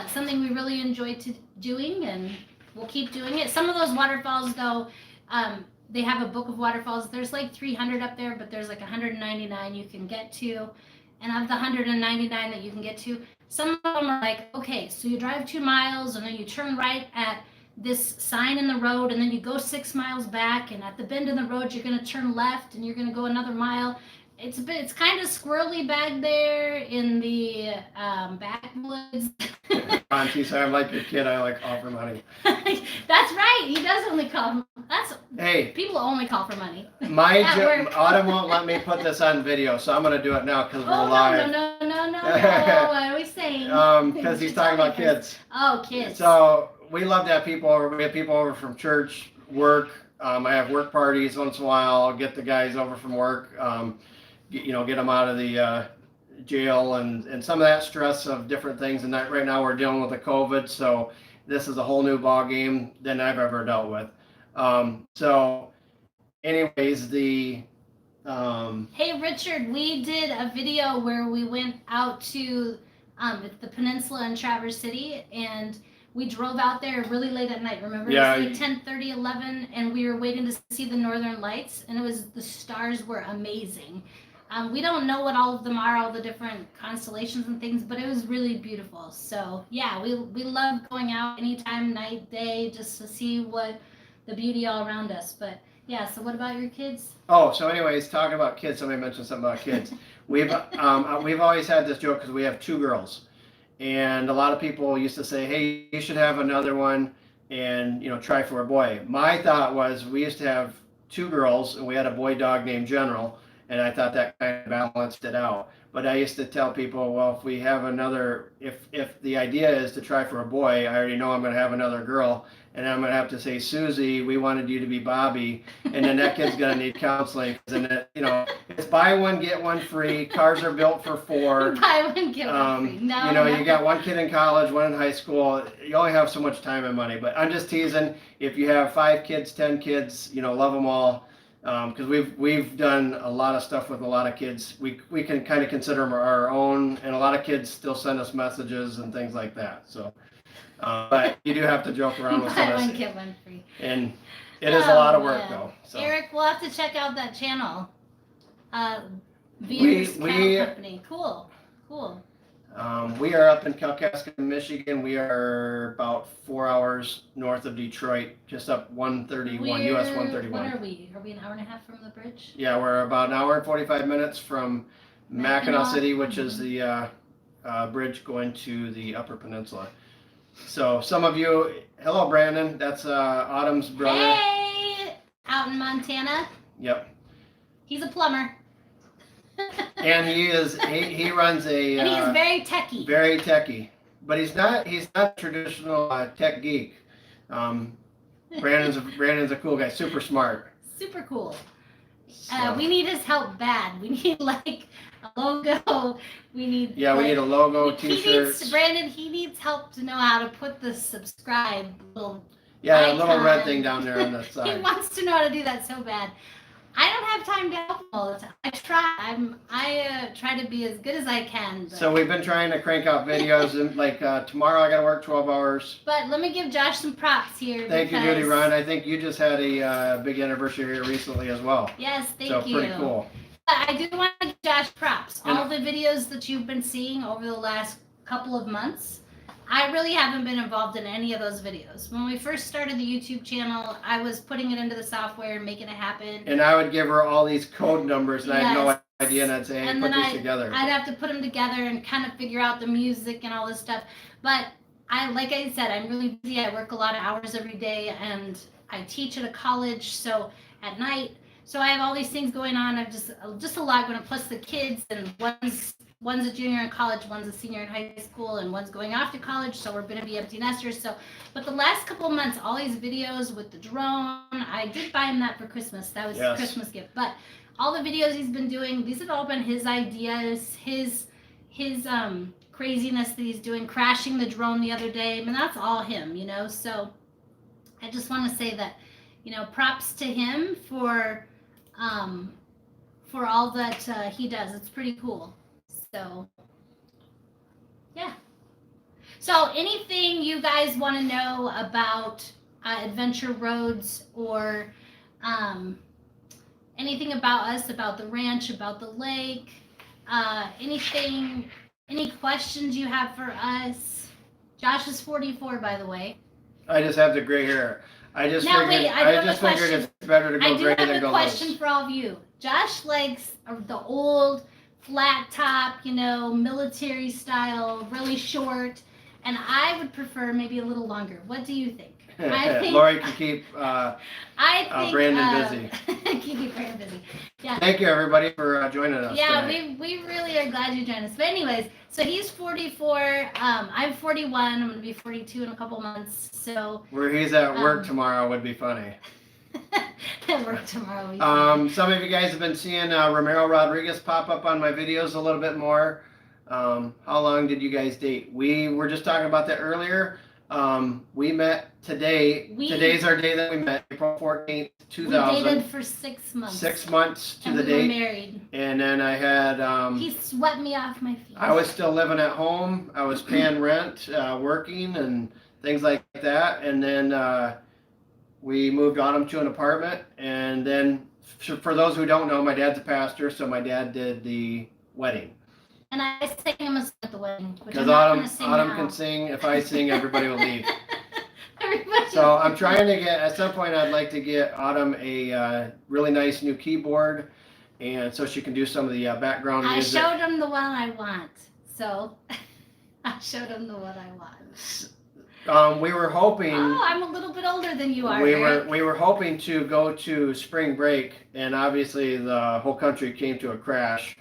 something we really enjoy doing, and we'll keep doing it. Some of those waterfalls, though, they have a book of waterfalls. There's like 300 up there, but there's like 199 you can get to. And of the 199 that you can get to, some of them are like, okay, so you drive 2 miles and then you turn right at this sign in the road, and then you go 6 miles back, and at the bend in the road, you're going to turn left and you're going to go another mile. It's kind of squirrely back there in the backwoods. Auntie, so I'm like your kid. I like offer money. That's right. He does only call. That's Hey, people only call for money. my At work. Autumn won't let me put this on video, so I'm gonna do it now because we're Oh live. no! What are we saying? Because he's talking about kids. Oh, kids. So we love to have people over. We have people over from church, work. I have work parties once in a while. I'll get the guys over from work. Get them out of the jail and some of that stress of different things. And right now we're dealing with the COVID, so this is a whole new ball game than I've ever dealt with. So, anyways, Hey Richard, we did a video where we went out to the peninsula in Traverse City, and we drove out there really late at night. Remember? Yeah. It was like 10:30, 11, and we were waiting to see the northern lights, and the stars were amazing. We don't know what all of them are, all the different constellations and things, but it was really beautiful. So yeah, we love going out anytime, night, day, just to see what the beauty all around us. But yeah, so what about your kids? Oh, so anyways, talking about kids, somebody mentioned something about kids. We've always had this joke because we have 2 girls, and a lot of people used to say, "Hey, you should have another one, and try for a boy." My thought was we used to have 2 girls, and we had a boy dog named General, and I thought that kind of balanced it out. But I used to tell people, well, if we have another, if the idea is to try for a boy, I already know I'm going to have another girl, and I'm going to have to say, Susie, we wanted you to be Bobby, and then that kid's going to need counseling. And then, it's buy one, get one free. Cars are built for 4. Buy one, get one free. No. You got 1 kid in college, 1 in high school. You only have so much time and money. But I'm just teasing. If you have 5 kids, 10 kids, love them all. Because we've done a lot of stuff with a lot of kids. We can kind of consider them our own, and a lot of kids still send us messages and things like that. So, but you do have to joke around with some Buy of one, this, get one free. and it is a lot of work man. though. So. Eric, we'll have to check out that channel. Beers Cattle Company. Cool. We are up in Kalkaska, Michigan. We are about 4 hours north of Detroit, just up 131, US 131. What are we? Are we an hour and a half from the bridge? Yeah, we're about an hour and 45 minutes from Mackinac City, which is the bridge going to the Upper Peninsula. So some of you, hello Brandon, that's Autumn's brother. Hey, out in Montana. Yep. He's a plumber. And he runs a. And he's very techie. Very techie, but he's not a traditional tech geek. Brandon's a cool guy, super smart. Super cool. So. We need his help bad. We need like a logo. We need. Yeah, we need a logo, t-shirts. He needs help to know how to put the subscribe little. Yeah, icon. a little red thing down there on the side. He wants to know how to do that so bad. I don't have time to help him all the time. I try to be as good as I can. But. So we've been trying to crank out videos, and like tomorrow I got to work 12 hours. But let me give Josh some props here. Thank you, Judy Ron. I think you just had a big anniversary here recently as well. Yes, thank you. So pretty cool. I do want to give Josh props. All the videos that you've been seeing over the last couple of months, I really haven't been involved in any of those videos. When we first started the YouTube channel, I was putting it into the software and making it happen. And I would give her all these code numbers, and I had no idea, and I'd say, hey, put these together. I'd have to put them together and kind of figure out the music and all this stuff. But like I said, I'm really busy. I work a lot of hours every day, and I teach at a college, so at night. So I have all these things going on. I've just a lot going on, plus the kids, and one's a junior in college, one's a senior in high school, and one's going off to college, so we're going to be empty nesters. But the last couple of months, all these videos with the drone, I did buy him that for Christmas. That was a Christmas gift. But all the videos he's been doing, these have all been his ideas, his craziness that he's doing, crashing the drone the other day. I mean, that's all him, So I just want to say that, props to him for all that he does. It's pretty cool. So, yeah. So, anything you guys want to know about Adventure Roads or anything about us, about the ranch, about the lake, any questions you have for us? Josh is 44, by the way. I just have the gray hair. I just Now, figured, wait, I do have a just figured question. it's better to I go do greater have than a go question loose. for all of you. Josh likes the old flat top, military style, really short, and I would prefer maybe a little longer. What do you think? I think Lori can keep I think Brandon busy. keep you Brandon busy. Yeah. Thank you, everybody, for joining us Yeah, today. we really are glad you joined us. But anyways, so he's 44. I'm 41. I'm going to be 42 in a couple months. So Where he's at work Um, tomorrow would be funny. at work tomorrow. Some of you guys have been seeing Romero Rodriguez pop up on my videos a little bit more. How long did you guys date? We were just talking about that earlier. We met today. Today's our day that we met, April 14th, We 2000. dated for 6 months. 6 months to and the we were date. married. And then I had, He swept me off my feet. I was still living at home. I was paying rent, working, and things like that. And then we moved Autumn to an apartment. And then, for those who don't know, my dad's a pastor, so my dad did the wedding. And I sang him a song at the wedding, which I'm Because not Autumn, going to sing Autumn now. can sing. If I sing, everybody will leave. Everybody So will I'm leave. trying to get, at some point, I'd like to get Autumn a really nice new keyboard, and so she can do some of the background I music. showed him the one I want. So I showed him the one I want. We were hoping. Oh, I'm a little bit older than you are. We Eric. were hoping to go to spring break, and obviously the whole country came to a crash.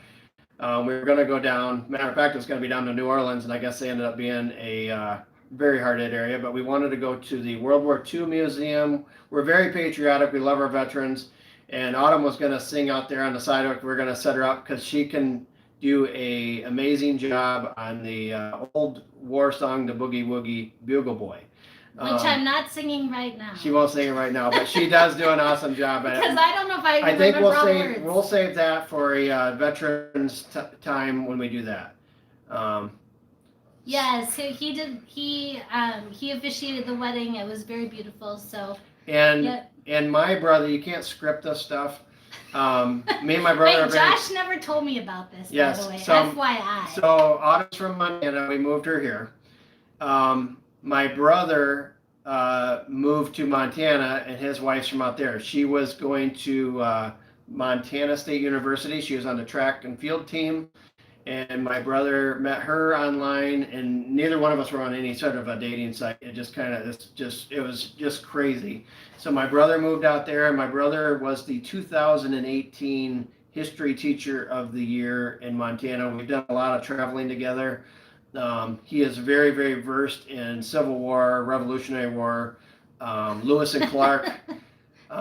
We were going to go down. Matter of fact, it was going to be down to New Orleans, and I guess they ended up being a very hard hit area. But we wanted to go to the World War II Museum. We're very patriotic. We love our veterans. And Autumn was going to sing out there on the sidewalk. We're going to set her up because she can do a amazing job on the old war song, the Boogie Woogie Bugle Boy. Which I'm not singing right now. She won't sing it right now, but she does do an awesome job at it. Because I don't know if I I even think remember all the words. we'll save that for a veterans time when we do that. Yes, he officiated the wedding. It was very beautiful. So And yep. and my brother, you can't script this stuff. Me and my brother are Wait, very. Josh never told me about this. Yes, By the way, so- FYI. So Autumn's from Montana. We moved her here. My brother moved to Montana, and his wife's from out there. She was going to Montana State University. She was on the track and field team. And my brother met her online, and neither one of us were on any sort of a dating site. It just kind of, it was just crazy. So my brother moved out there, and my brother was the 2018 History Teacher of the Year in Montana. We've done a lot of traveling together. He is very, very versed in Civil War, Revolutionary War, Lewis and Clark.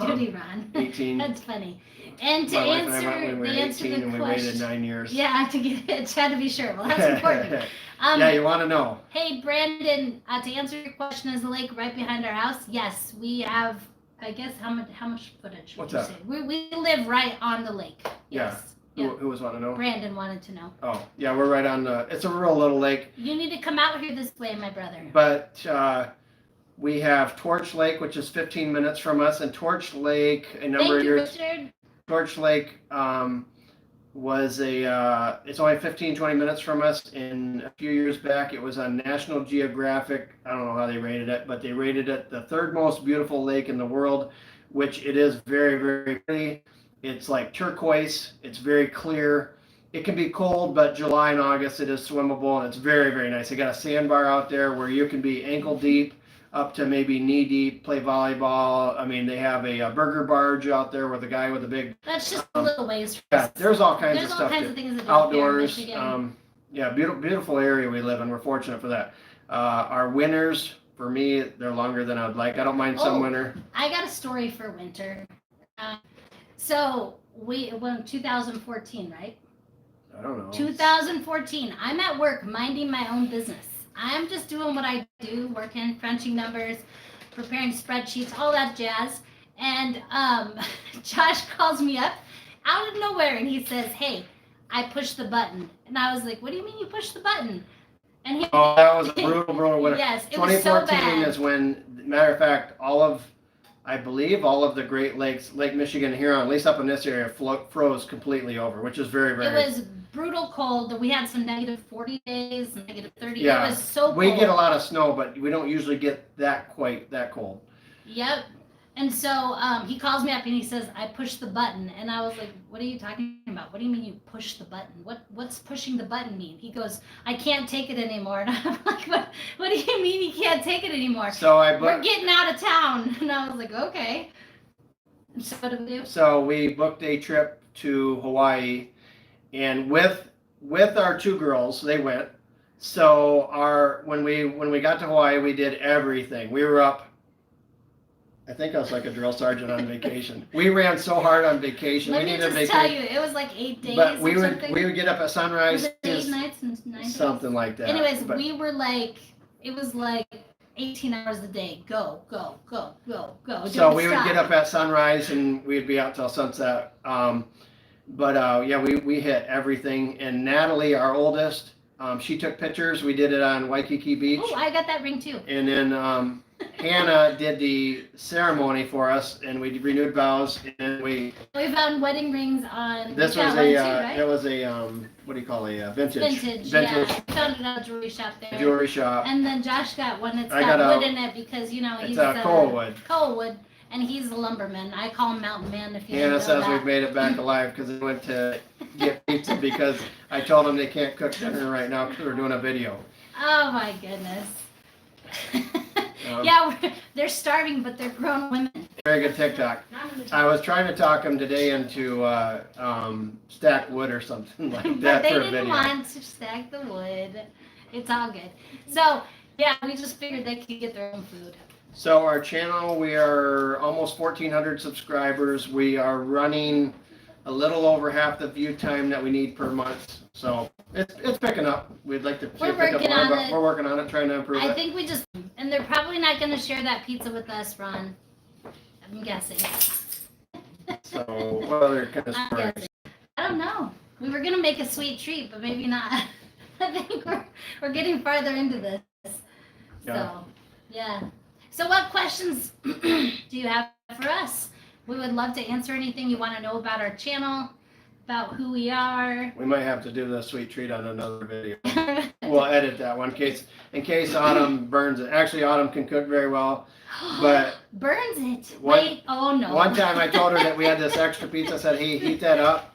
Duty Ron. 18. That's funny. And to My wife and I answer, went when we were the answer 18, the and we waited question. 9 years. Yeah, to get it, had to be sure. Well, that's important. Yeah, you want to know. Hey, Brandon, to answer your question, is the lake right behind our house? Yes, we have. I guess how much footage would What's you that? say? We live right on the lake. Yes. Yeah. Who was wanting to know? Brandon wanted to know. Oh, yeah, we're right on the. It's a real little lake, You need to come out here this way, my brother. but we have Torch Lake, which is 15 minutes from us, and Torch Lake a number Thank of you, years. Richard. Torch Lake was it's only 15, 20 minutes from us. And a few years back, it was on National Geographic. I don't know how they rated it, but they rated it the third most beautiful lake in the world, which it is very, very pretty. It's like turquoise. It's very clear. It can be cold, but July and August it is swimmable, and it's very, very nice. They got a sandbar out there where you can be ankle deep up to maybe knee deep, play volleyball. I mean, they have a burger barge out there with a guy with a big. That's just a little ways. Yeah, there's all kinds There's of all stuff. kinds of things to do Outdoors. here in Michigan. Yeah, beautiful area we live in. We're fortunate for that. Our winters, for me, they're longer than I would like. I don't mind some Oh. winter. I got a story for winter. So we went 2014, right? I don't know. 2014. I'm at work minding my own business. I'm just doing what I do, working, crunching numbers, preparing spreadsheets, all that jazz. And Josh calls me up out of nowhere and he says, "Hey, I pushed the button." And I was like, "What do you mean you pushed the button?" And he Oh, that was a brutal winter. Yes, it was so 2014 bad. is when, matter of fact, I believe all of the Great Lakes, Lake Michigan and Huron, at least up in this area, froze completely over, which is very, very. It was brutal cold. We had some -40 days, -30. Yeah. It was so cold. We get a lot of snow, but we don't usually get quite that cold. Yep. And so he calls me up and he says, I pushed the button. And I was like, what are you talking about? What do you mean you pushed the button? What's pushing the button mean? He goes, I can't take it anymore. And I'm like, what do you mean you can't take it anymore? So we're getting out of town. And I was like, okay. And so what do we do? So we booked a trip to Hawaii, and with our two girls, they went. So when we got to Hawaii, we did everything. We were up. I think I was like a drill sergeant on vacation. We ran so hard on vacation. Let we me needed just tell you, it was like 8 days. But we or would get up at sunrise. Was it 8 nights and 9 days? Something like that. Anyways, we were like, it was like 18 hours a day. Go. So we would get up at sunrise and we'd be out till sunset. Yeah, we hit everything. And Natalie, our oldest, she took pictures. We did it on Waikiki Beach. Oh, I got that ring too. And then Hannah did the ceremony for us, and we renewed vows, and we found wedding rings on. This was too, right? it was a what do you call a vintage? Yeah. We found it at a jewelry shop there. Jewelry shop. And then Josh got one that's I got got wood in it because he's coal wood. Coal wood, and he's a lumberman. I call him Mountain Man if you. Hannah know says that. we've made it back alive because we went to get pizza because I told them they can't cook dinner right now because we're doing a video. Oh my goodness. Yeah, they're starving, but they're grown women. Very good TikTok. I was trying to talk them today into stack wood or something like that But for a they video. didn't want to stack the wood. It's all good. So, yeah, we just figured they could get their own food. So our channel, we are almost 1,400 subscribers. We are running a little over half the view time that we need per month. So it's picking up. We'd like to see it pick up more, but we're working on it, trying to improve it. I think we just, and they're probably not going to share that pizza with us, Ron. I'm guessing. So what other kind of stories? I don't know. We were going to make a sweet treat, but maybe not. I think we're getting farther into this. Yeah. So, yeah. So what questions do you have for us? We would love to answer anything you want to know about our channel, about who we are. We might have to do the sweet treat on another video. We'll edit that one in case Autumn burns it. Actually, Autumn can cook very well, but burns it. Wait, oh no. One time I told her that we had this extra pizza. I said, hey, heat that up.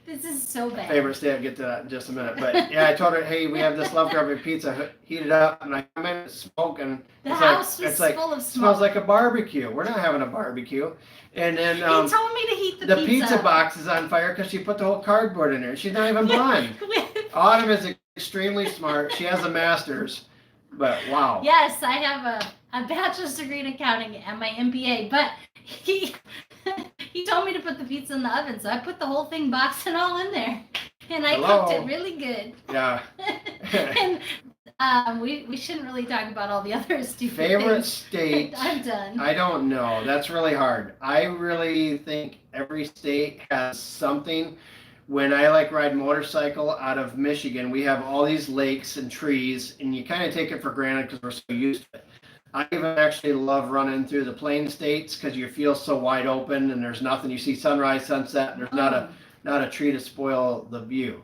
This is so bad. Favorite state, I'll get to that in just a minute. But yeah, I told her, hey, we have this leftover pizza, heat it up, and I come in and smoke, and the house was full of smoke. Smells like a barbecue. We're not having a barbecue. And then he told me to heat the pizza box is on fire because she put the whole cardboard in there. She's not even blind. Autumn is extremely smart. She has a master's, but wow. Yes, I have a bachelor's degree in accounting and my MBA, but he told me to put the pizza in the oven, so I put the whole thing box and all in there, and I cooked it really good. Yeah. And we shouldn't really talk about all the other stupid favorite things. state. I'm done. I don't know. That's really hard. I really think every state has something. When I ride motorcycle out of Michigan, we have all these lakes and trees, and you kind of take it for granted because we're so used to it. I even actually love running through the plain states because you feel so wide open and there's nothing. You see sunrise, sunset, and there's not a tree to spoil the view.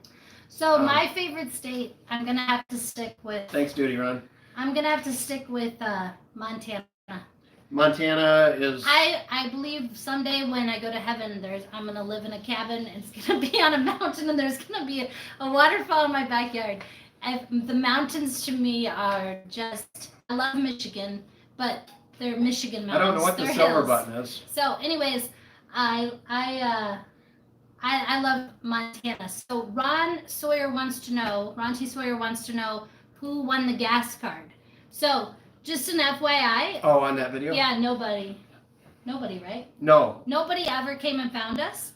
So my favorite state, I'm gonna have to stick with. Thanks, Duty Ron. I'm gonna have to stick with Montana. Montana is. I believe someday when I go to heaven, I'm gonna live in a cabin. It's gonna be on a mountain, and there's gonna be a waterfall in my backyard. The mountains to me are just. I love Michigan, but they're Michigan mountains. I don't know what the silver button is. So, anyways, I love Montana. So Ron T. Sawyer wants to know who won the gas card. So just an FYI. Oh, on that video? Yeah, nobody, right? No. Nobody ever came and found us.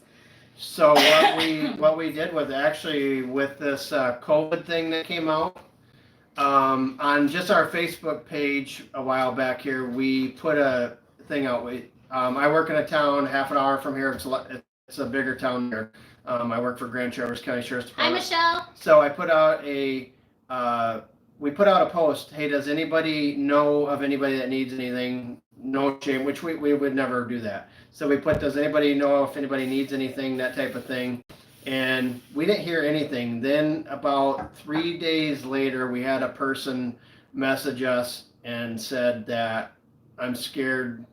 So what we did was actually with this COVID thing that came out, on just our Facebook page a while back here, we put a thing out. I work in a town half an hour from here. It's a bigger town here. I work for Grand Traverse County Sheriff's Department. Hi, Michelle. So I put out we put out a post. Hey, does anybody know of anybody that needs anything? No shame, which we would never do that. So we put, does anybody know if anybody needs anything, that type of thing. And we didn't hear anything. Then about 3 days later, we had a person message us and said that I'm scared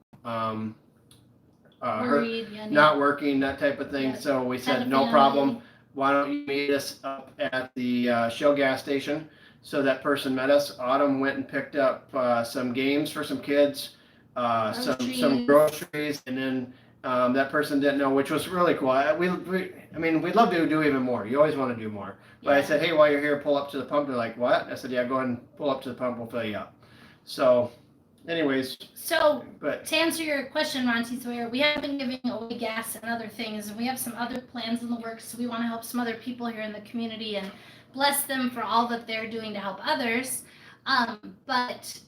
Worried, yeah, not working, that type of thing. Yeah. So we Had said, a no family. problem. Why don't you meet us up at the Shell gas station? So that person met us. Autumn went and picked up some games for some kids, some groceries, and then that person didn't know, which was really cool. I mean, we'd love to do even more. You always want to do more. But I said, hey, while you're here, pull up to the pump. They're like, what? I said, yeah, go ahead and pull up to the pump. We'll fill you up. So, anyways. So, but to answer your question, Ronti Sawyer, we have been giving away gas and other things, and we have some other plans in the works. So we want to help some other people here in the community and bless them for all that they're doing to help others. But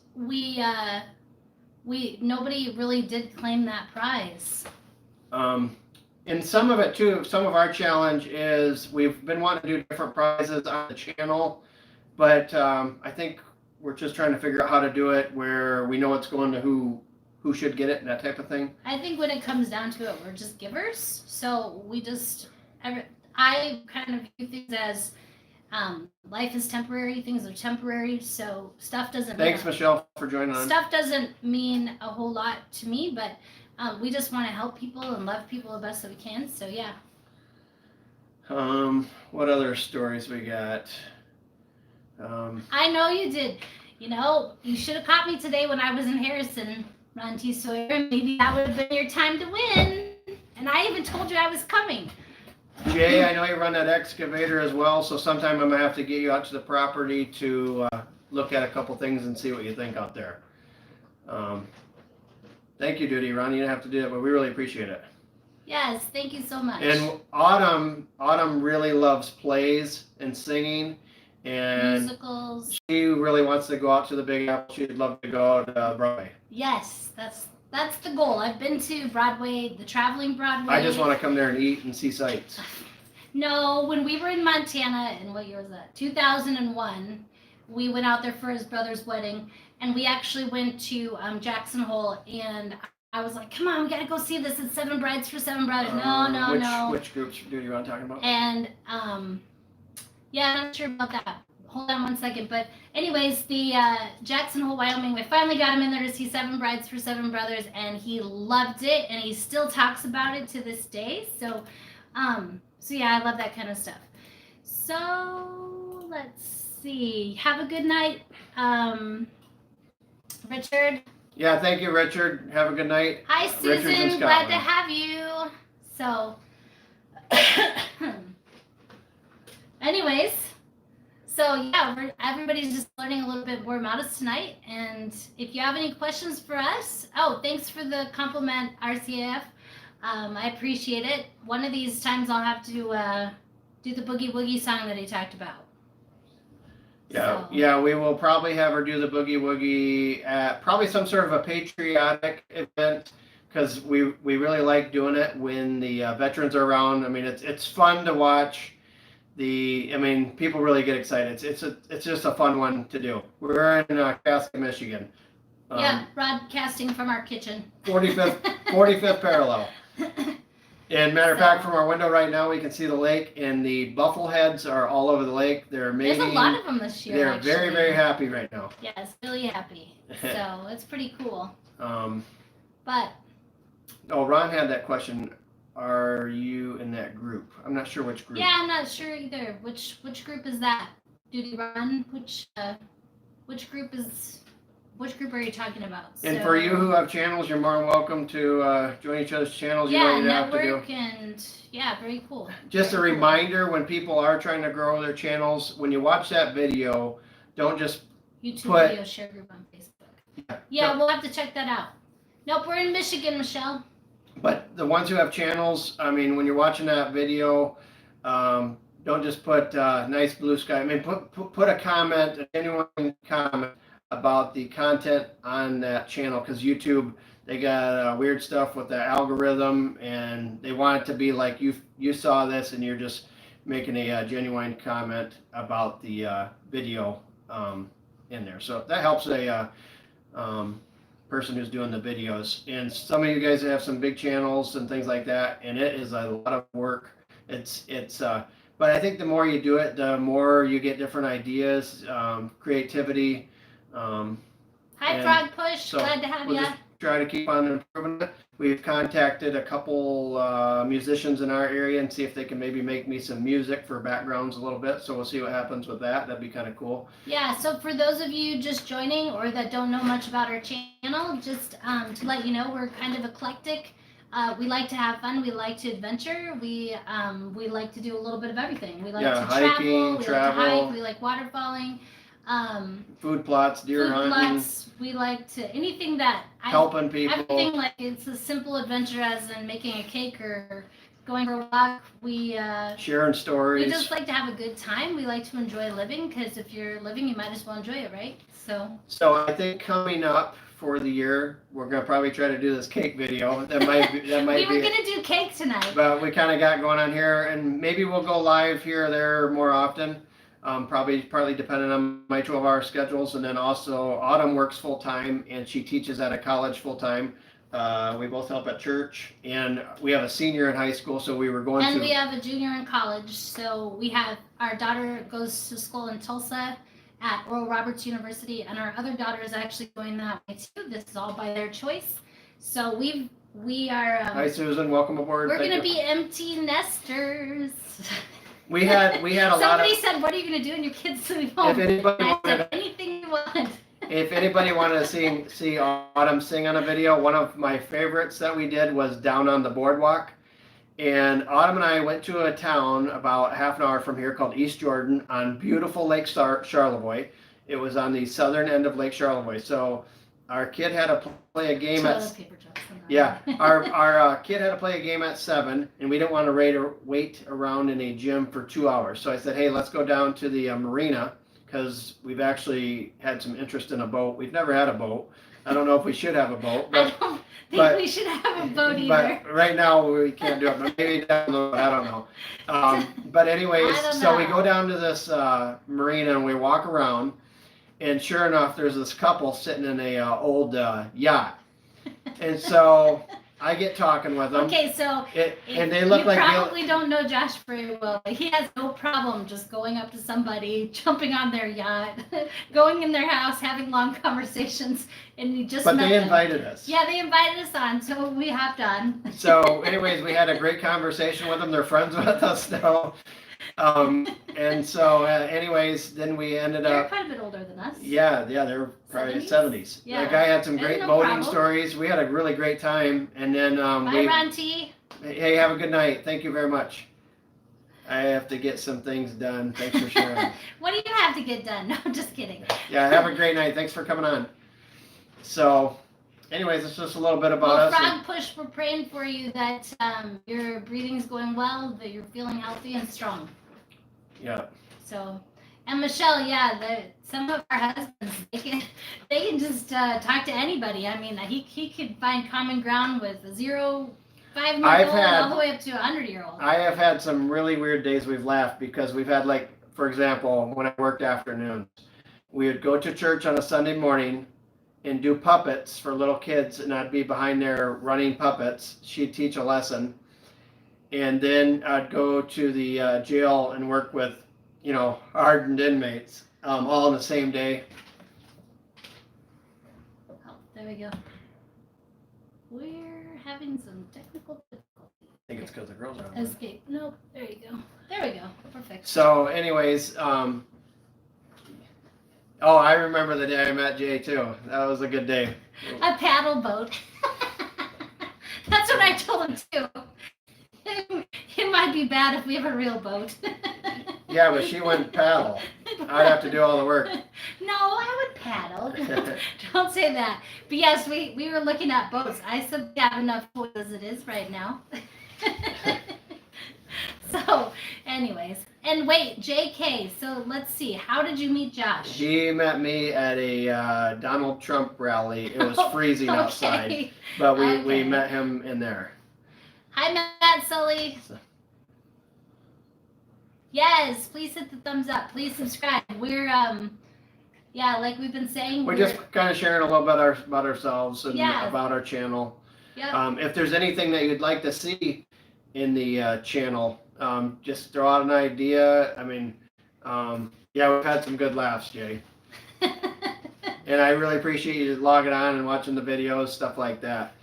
nobody really did claim that prize. And some of it too, some of our challenge is we've been wanting to do different prizes on the channel, but I think we're just trying to figure out how to do it where we know it's going to who should get it and that type of thing. I think when it comes down to it, we're just givers. So I kind of view things as life is temporary, things are temporary, so stuff doesn't Thanks, Michelle, for joining on. Stuff doesn't mean a whole lot to me, but we just want to help people and love people the best that we can. So yeah. What other stories we got? I know you did. You know, you should have caught me today when I was in Harrison, Ronti Sawyer, and maybe that would have been your time to win. And I even told you I was coming. Jay, I know you run that excavator as well, so sometime I'm gonna have to get you out to the property to look at a couple things and see what you think out there. Thank you, Duty. Ron, you didn't have to do it, but we really appreciate it. Yes, thank you so much. And Autumn really loves plays and singing, and musicals. She really wants to go out to the Big Apple. She'd love to go to Broadway. Yes, that's the goal. I've been to Broadway, the traveling Broadway. I just want to come there and eat and see sights. No, when we were in Montana, and what year was that? 2001. We went out there for his brother's wedding, and we actually went to Jackson Hole, and I was like, come on, we got to go see this. It's Seven Brides for Seven Brothers. No. Which groups do you want to talk about? And, yeah, I'm not sure about that. Hold on one second. But anyways, the Jackson Hole, Wyoming, we finally got him in there to see Seven Brides for Seven Brothers, and he loved it, and he still talks about it to this day. So yeah, I love that kind of stuff. So let's see. Have a good night, Richard. Yeah, thank you, Richard. Have a good night. Hi, Susan. Glad to have you. So, anyways, so yeah, everybody's just learning a little bit more about us tonight. And if you have any questions for us, thanks for the compliment, RCAF. I appreciate it. One of these times I'll have to do the Boogie Woogie song that he talked about. Yeah, we will probably have her do the Boogie Woogie at probably some sort of a patriotic event, because we really like doing it when the veterans are around. I mean, it's fun to watch. People really get excited. It's just a fun one to do. We're in Casca, Michigan. Broadcasting from our kitchen. 45th parallel. And matter of fact, from our window right now, we can see the lake, and the buffleheads are all over the lake. There's a lot of them this year. They're very, very happy right now. Yes, really happy. So it's pretty cool. Ron had that question. Are you in that group? I'm not sure which group. Yeah, I'm not sure either. Which group is that? Duty Ron? Which group are you talking about? And for you who have channels, you're more than welcome to join each other's channels. Network and very cool. Just a reminder, when people are trying to grow their channels, when you watch that video, don't just YouTube video share group on Facebook. Yeah, we'll have to check that out. Nope, we're in Michigan, Michelle. But the ones who have channels, when you're watching that video, don't just put nice blue sky. Put a comment, a genuine comment about the content on that channel, because YouTube, they got weird stuff with the algorithm, and they want it to be like you saw this and you're just making a genuine comment about the video in there. So that helps a person who's doing the videos. And some of you guys have some big channels and things like that, and it is a lot of work. But I think the more you do it, the more you get different ideas, creativity. Hi, Frog Push. Glad to have you. try to keep on improving it. We've contacted a couple musicians in our area and see if they can maybe make me some music for backgrounds a little bit. So we'll see what happens with that. That'd be kind of cool. Yeah, so for those of you just joining or that don't know much about our channel, just to let you know, we're kind of eclectic. We like to have fun. We like to adventure. We like to do a little bit of everything. We like to hiking, travel. We like to travel. hike. We like waterfalling. Food plots, deer hunting. Plots. We like to anything that helping people. Everything like it's a simple adventure, as in making a cake or going for a walk. We sharing stories. We just like to have a good time. We like to enjoy living, because if you're living, you might as well enjoy it, right? So I think coming up for the year, we're gonna probably try to do this cake video. That might be. we were gonna do cake tonight, but we kind of got going on here, and maybe we'll go live here or there more often. Partly depending on my 12-hour schedules, and then also Autumn works full time and she teaches at a college full time. We both help at church, and we have a senior in high school, so we were going and we have a junior in college. So we have our daughter goes to school in Tulsa at Oral Roberts University, and our other daughter is actually going that way too. This is all by their choice. So we are. Hi Susan, welcome aboard. We're gonna be empty nesters. We had a lot of. Somebody said, "What are you gonna do when your kids leave home?" If anybody I said, wanted, anything you want. If anybody wanted to see Autumn sing on a video, one of my favorites that we did was Down on the Boardwalk. And Autumn and I went to a town about half an hour from here called East Jordan on beautiful Lake Charlevoix. It was on the southern end of Lake Charlevoix. So our kid had to play a game at our kid had to play a game at 7, and we didn't want to wait around in a gym for 2 hours. So I said, hey, let's go down to the marina, because we've actually had some interest in a boat. We've never had a boat. I don't know if we should have a boat. But, I don't think we should have a boat either. But right now we can't do it. But maybe down the road, I don't know. But anyways, so we go down to this marina and we walk around, and sure enough, there's this couple sitting in a old yacht. And so I get talking with them. Okay, so and they look like you probably don't know Josh very well, but he has no problem just going up to somebody, jumping on their yacht, going in their house, having long conversations, and he just. But they invited us. Yeah, they invited us on, so we hopped on. So, anyways, we had a great conversation with them. They're friends with us now. And so, anyways, then we ended They're up. quite a bit older than us. Yeah, they're probably 70s. Yeah. The guy had some great no boating problem. stories. We had a really great time, and then Bye, Ron T. Hey, have a good night. Thank you very much. I have to get some things done. Thanks for sharing. What do you have to get done? No, I'm just kidding. Yeah, have a great night. Thanks for coming on. So, anyways, it's just a little bit about us. Frog Push, we're praying for you that your breathing's going well, that you're feeling healthy and strong. Yeah. So, and Michelle, yeah, some of our husbands, they can just talk to anybody. I mean, he could find common ground with a 0, 5-month-old all the way up to a 100-year-old. I have had some really weird days we've laughed, because we've had, like, for example, when I worked afternoons, we would go to church on a Sunday morning and do puppets for little kids, and I'd be behind there running puppets. She'd teach a lesson. And then I'd go to the jail and work with, hardened inmates, all on the same day. Oh, there we go. We're having some technical difficulties. I think it's because the girls are on. Escape. Nope. There you go. There we go. Perfect. So, anyways, I remember the day I met Jay too. That was a good day. A paddle boat. That's what I told him too. It might be bad if we have a real boat. Yeah, but she wouldn't paddle. I'd have to do all the work. No, I would paddle. Don't say that. But yes, we were looking at boats. I said we have enough boats as it is right now. So, anyways. And wait, JK, so let's see. How did you meet Josh? He met me at a Donald Trump rally. It was freezing outside. But we met him in there. Hi, Matt Sully. Yes, please hit the thumbs up. Please subscribe. We're like we've been saying, we're just kind of sharing a little bit about ourselves and about our channel. Yep. If there's anything that you'd like to see in the channel, just throw out an idea. I mean, we've had some good laughs, Jay. and I really appreciate you logging on and watching the videos, stuff like that.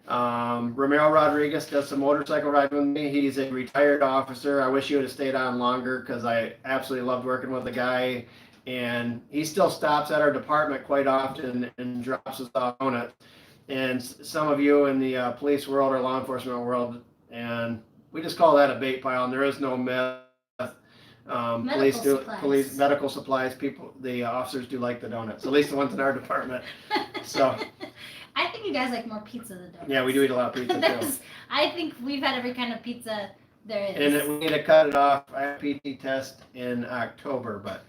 Ramiro Rodriguez does some motorcycle riding with me. He's a retired officer. I wish he would have stayed on longer because I absolutely loved working with the guy. And he still stops at our department quite often and drops us off donuts. And some of you in the police world or law enforcement world, and we just call that a bait pile, and there is no meth. Police medical supplies. People, the officers do like the donuts. At least the ones in our department. So. I think you guys like more pizza than donuts. Yeah, we do eat a lot of pizza too. I think we've had every kind of pizza there is. And we need to cut it off. I have a PT test in October, but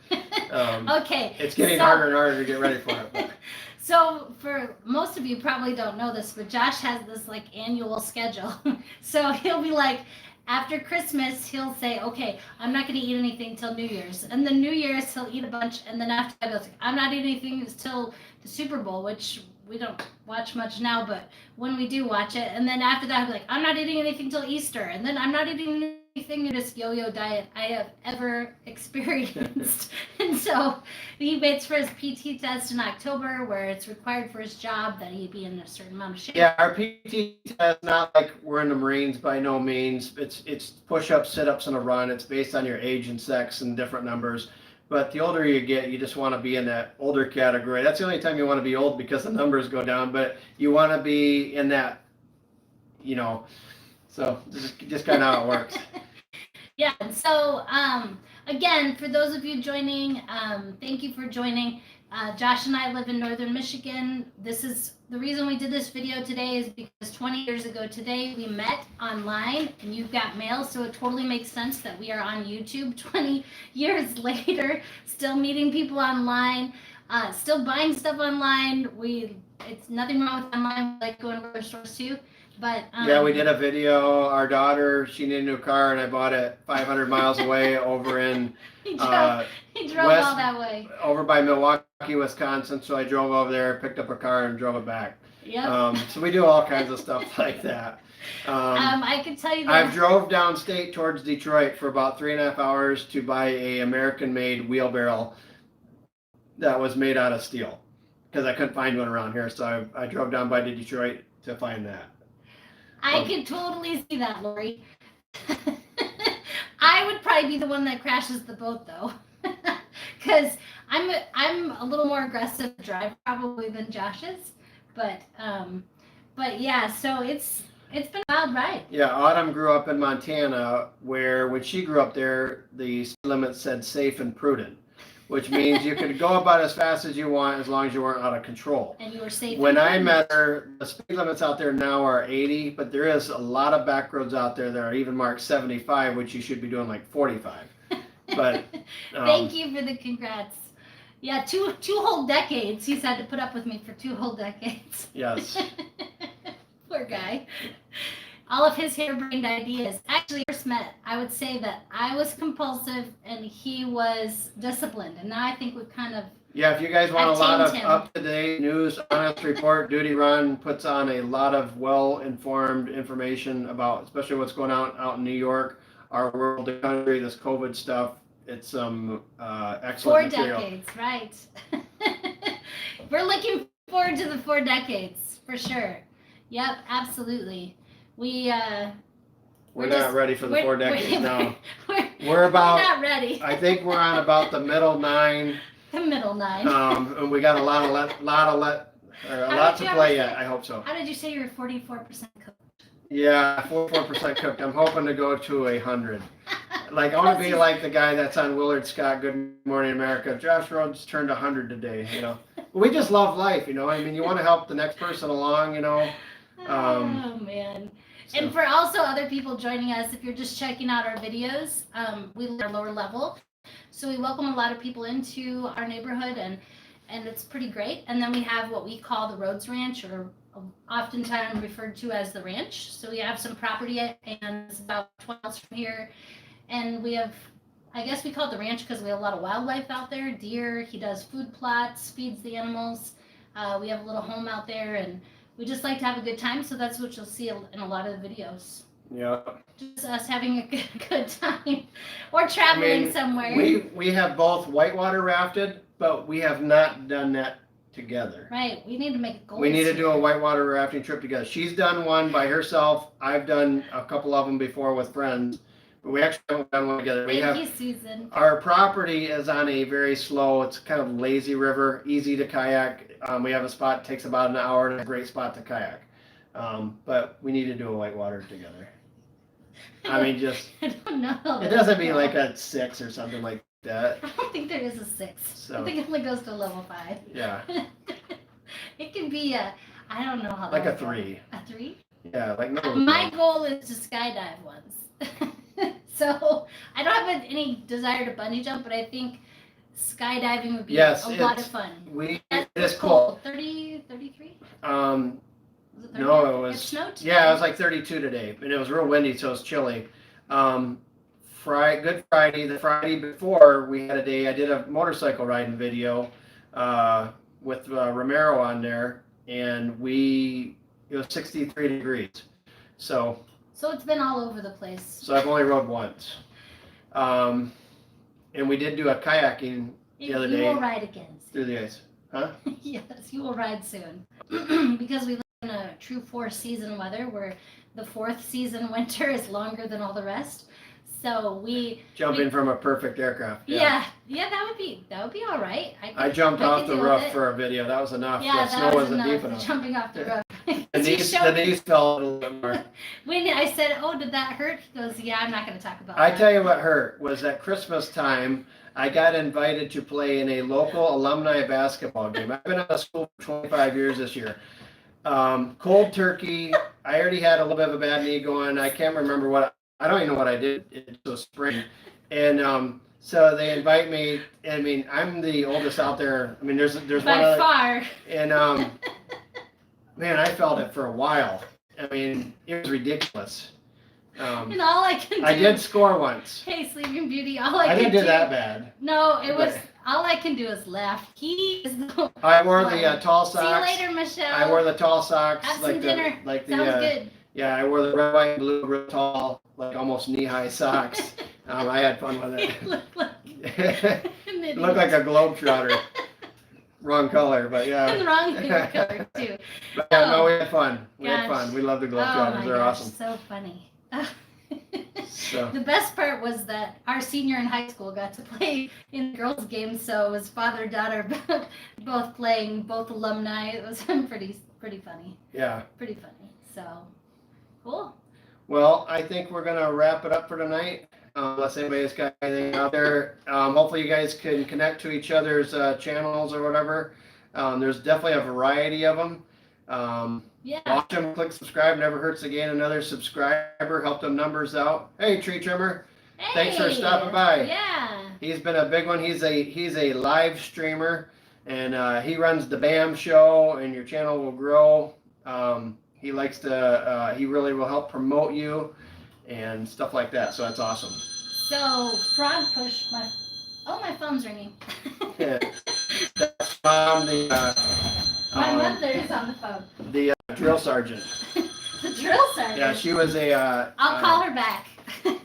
okay, it's getting harder and harder to get ready for it. But. So for most of you probably don't know this, but Josh has this like annual schedule. So he'll be like, after Christmas, he'll say, okay, I'm not going to eat anything till New Year's. And then New Year's, he'll eat a bunch. And then after that, he'll say, I'm not eating anything until the Super Bowl, which we don't watch much now, but when we do watch it. And then after that, I'll be like, I'm not eating anything till Easter. And then I'm not eating anything in this yo-yo diet I have ever experienced. And so he waits for his PT test in October, where it's required for his job that he be in a certain amount of shape. Yeah, our PT test, not like we're in the Marines by no means. It's push-ups, sit-ups, and a run. It's based on your age and sex and different numbers. But the older you get, you just want to be in that older category. That's the only time you want to be old because the numbers go down. But you want to be in that, so this is just kind of how it works. Yeah. So again, for those of you joining, thank you for joining. Josh and I live in Northern Michigan. This is the reason we did this video today is because 20 years ago today we met online and you've got mail, so it totally makes sense that we are on YouTube 20 years later, still meeting people online, still buying stuff online. It's nothing wrong with online, we like going to grocery stores too. But yeah, we did a video. Our daughter, she needed a new car, and I bought it 500 miles away over in he drove all that way over by Milwaukee, Wisconsin. So I drove over there, picked up a car, and drove it back. Yep. So we do all kinds of stuff like that. I can tell you that I've drove downstate towards Detroit for about 3.5 hours to buy a American-made wheelbarrow that was made out of steel because I couldn't find one around here. So I drove down by Detroit to find that. I can totally see that, Lori. I would probably be the one that crashes the boat, though, because I'm a little more aggressive driver probably than Josh is, but yeah. So it's been a wild ride. Yeah, Autumn grew up in Montana, where when she grew up there, the speed limit said safe and prudent, which means you could go about as fast as you want as long as you weren't out of control. And you were safe. When I met her, the speed limits out there now are 80, but there is a lot of back roads out there that are even marked 75, which you should be doing like 45. But thank you for the congrats. Yeah, two whole decades. He's had to put up with me for 2 whole decades. Yes. Poor guy. All of his harebrained ideas. Actually, first met, I would say that I was compulsive and he was disciplined. And now I think we've kind of... Yeah, if you guys want a lot of him. up-to-date news, Honest Report, Duty Run puts on a lot of well-informed information about, especially what's going on out in New York, our world, the country, this COVID stuff. It's some excellent material. 4 decades, right. We're looking forward to the 4 decades, for sure. Yep, absolutely. We're not ready for the 4 decades now. We're not ready. I think we're on about the middle 9. The middle 9. And we got a lot to play yet. I hope so. How did you say you're 44% cooked? Yeah, 44% cooked. I'm hoping to go to 100. Like I want to be like the guy that's on Willard Scott, Good Morning America. Josh Rhodes turned 100 today. We just love life. I mean, you want to help the next person along. Oh man. So. And for also other people joining us, if you're just checking out our videos, we live at our lower level. So we welcome a lot of people into our neighborhood and it's pretty great. And then we have what we call the Rhodes Ranch, or oftentimes referred to as the ranch. So we have some property and it's about 12 miles from here. And we have, I guess we call it the ranch because we have a lot of wildlife out there, deer. He does food plots, feeds the animals. We have a little home out there and we just like to have a good time, so that's what you'll see in a lot of the videos. Yeah. Just us having a good time, or traveling somewhere. We have both whitewater rafted, but we have not done that together. Right. We need to make a goal. We need to this do a year. whitewater rafting trip together. She's done one by herself. I've done a couple of them before with friends, but we actually haven't done one together. We Thank have you, Susan. our property is on a very slow. It's kind of lazy river, easy to kayak. We have a spot that takes about an hour and a great spot to kayak. But we need to do a whitewater together. I mean, just I don't know. it doesn't mean like a 6 or something like that. I don't think there is a 6. So- I think it only goes to level 5. Yeah, It can be a, I don't know how. like that a would go. 3. A 3? Yeah, like no. My goal is to skydive once. So I don't have any desire to bungee jump, but I think skydiving would be Yes, a lot of it's- fun. We That's it's cold. 30, 33? Um, Was it 30? no, it was. It snowed today. Yeah, it was like 32 today, and it was real windy, so it was chilly. Good Friday, the Friday before we had a day. I did a motorcycle riding video with Romero on there, and it was 63 degrees. So it's been all over the place. I've only rode once. And we did do a kayaking the other You day will ride again. through the ice. Huh? Yes, you will ride soon. Because we live in a true 4-season weather where the 4th season winter is longer than all the rest. So Jumping from a perfect aircraft. yeah, that would be all right. I jumped I off could the deal roof with it. for a video. That was enough. Yeah, The snow that was wasn't deep enough. enough. Jumping off the Yeah. roof. The He knees, showed- the knees fell a little bit more. When I said, "Oh, did that hurt?" He goes, "Yeah, I'm not going to talk about I that." tell you what hurt was at Christmas time. I got invited to play in a local alumni basketball game. I've been out of school for 25 years this year. Cold turkey. I already had a little bit of a bad knee going. I can't remember what. I don't even know what I did. It was spring, and so they invite me. I mean, I'm the oldest out there. I mean, there's one By other, far. and man, I felt it for a while. I mean, it was ridiculous. And all I can do. I did score once. Hey, Sleeping Beauty. All I, I can didn't do that bad. No, it was. But- All I can do is laugh. He is the. I wore the tall See you socks. later, Michelle. I wore the tall socks, Have like some the dinner. like the Sounds good. yeah. I wore the red, white, and blue, real tall, like almost knee-high socks. I had fun with It it. looked like. It looked like a globetrotter. Wrong color, but yeah. The wrong color too. But yeah, no, we had fun. We had Gosh. fun. We love the Oh globetrotters. my They're gosh, awesome. so funny. So The best part was that our senior in high school got to play in the girls' game, so it was father daughter both playing, both alumni. It was pretty funny, yeah. pretty funny. So cool. Well, I think we're gonna wrap it up for tonight. Unless anybody's got anything out there. Hopefully you guys can connect to each other's channels or whatever. There's definitely a variety of them. Yeah. Watch them, click subscribe, never hurts to gain another subscriber, help them numbers out. Hey, Tree Trimmer, thanks for Hey! stopping by. Yeah. He's been a big one. He's a live streamer, and he runs the BAM show, and your channel will grow. He likes to, he really will help promote you and stuff like that, so that's awesome. So frog push my phone's ringing. Yeah. That's the, My mother is on the phone. the drill sergeant. The drill sergeant. Yeah, she was a. I'll call her back.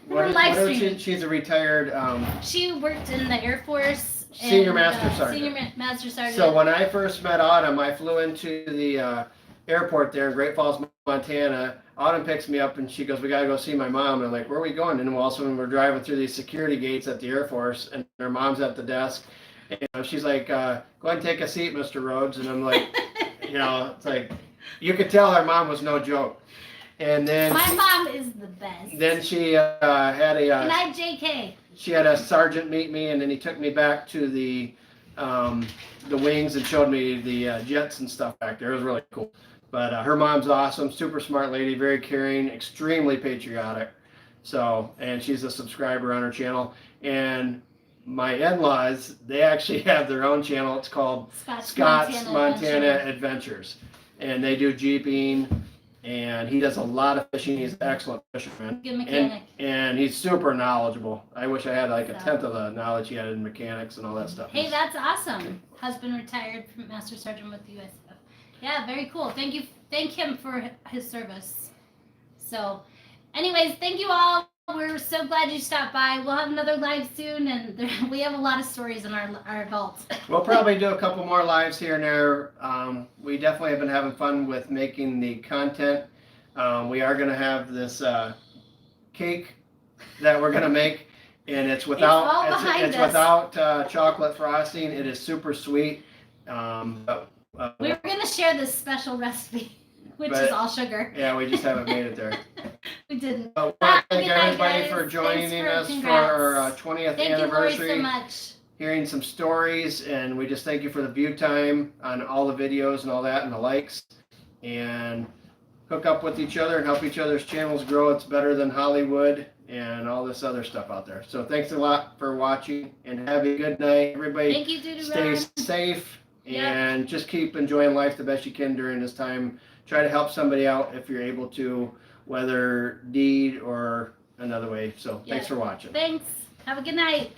We're What live is streaming. she's a retired. She worked in the Air Force. Senior and, Master Sergeant. Senior Master Sergeant. So when I first met Autumn, I flew into the airport there in Great Falls, Montana. Autumn picks me up and she goes, "We gotta go see my mom." And I'm like, "Where are we going?" And also when we're driving through these security gates at the Air Force, and her mom's at the desk, and she's like, "Go ahead and take a seat, Mr. Rhodes." And I'm like, it's like, you could tell her mom was no joke. And then My mom is the best. then she had a And I JK. she had a sergeant meet me, and then he took me back to the wings and showed me the jets and stuff back there. It was really cool. But her mom's awesome, super smart lady, very caring, extremely patriotic. So, and she's a subscriber on her channel. And my in-laws, they actually have their own channel. It's called Scott's Montana Adventures. And they do jeeping, and he does a lot of fishing. He's an excellent fisherman. Good mechanic. And he's super knowledgeable. I wish I had like a So- tenth of the knowledge he had in mechanics and all that stuff. Hey, that's awesome. Husband retired from Master Sergeant with the USF. Yeah, very cool. Thank him for his service. So, anyways, thank you all. we're so glad you stopped by. We'll have another live soon, and we have a lot of stories in our vault. We'll probably do a couple more lives here and there. We definitely have been having fun with making the content. We are going to have this cake that we're going to make, and it's without it's without chocolate frosting. It is super sweet. But, we were going to share this special recipe, which is all sugar. Yeah, we just haven't made it there. We didn't. But we want to thank everybody for joining us for our 20th anniversary. Thank you, Lori, so much. Hearing some stories, and we just thank you for the view time on all the videos and all that, and the likes, and hook up with each other and help each other's channels grow. It's better than Hollywood and all this other stuff out there. So thanks a lot for watching, and have a good night, everybody. Thank you, Dude. Stay safe, and just keep enjoying life the best you can during this time. Try to help somebody out if you're able to, whether deed or another way. So thanks for watching. Thanks. Have a good night.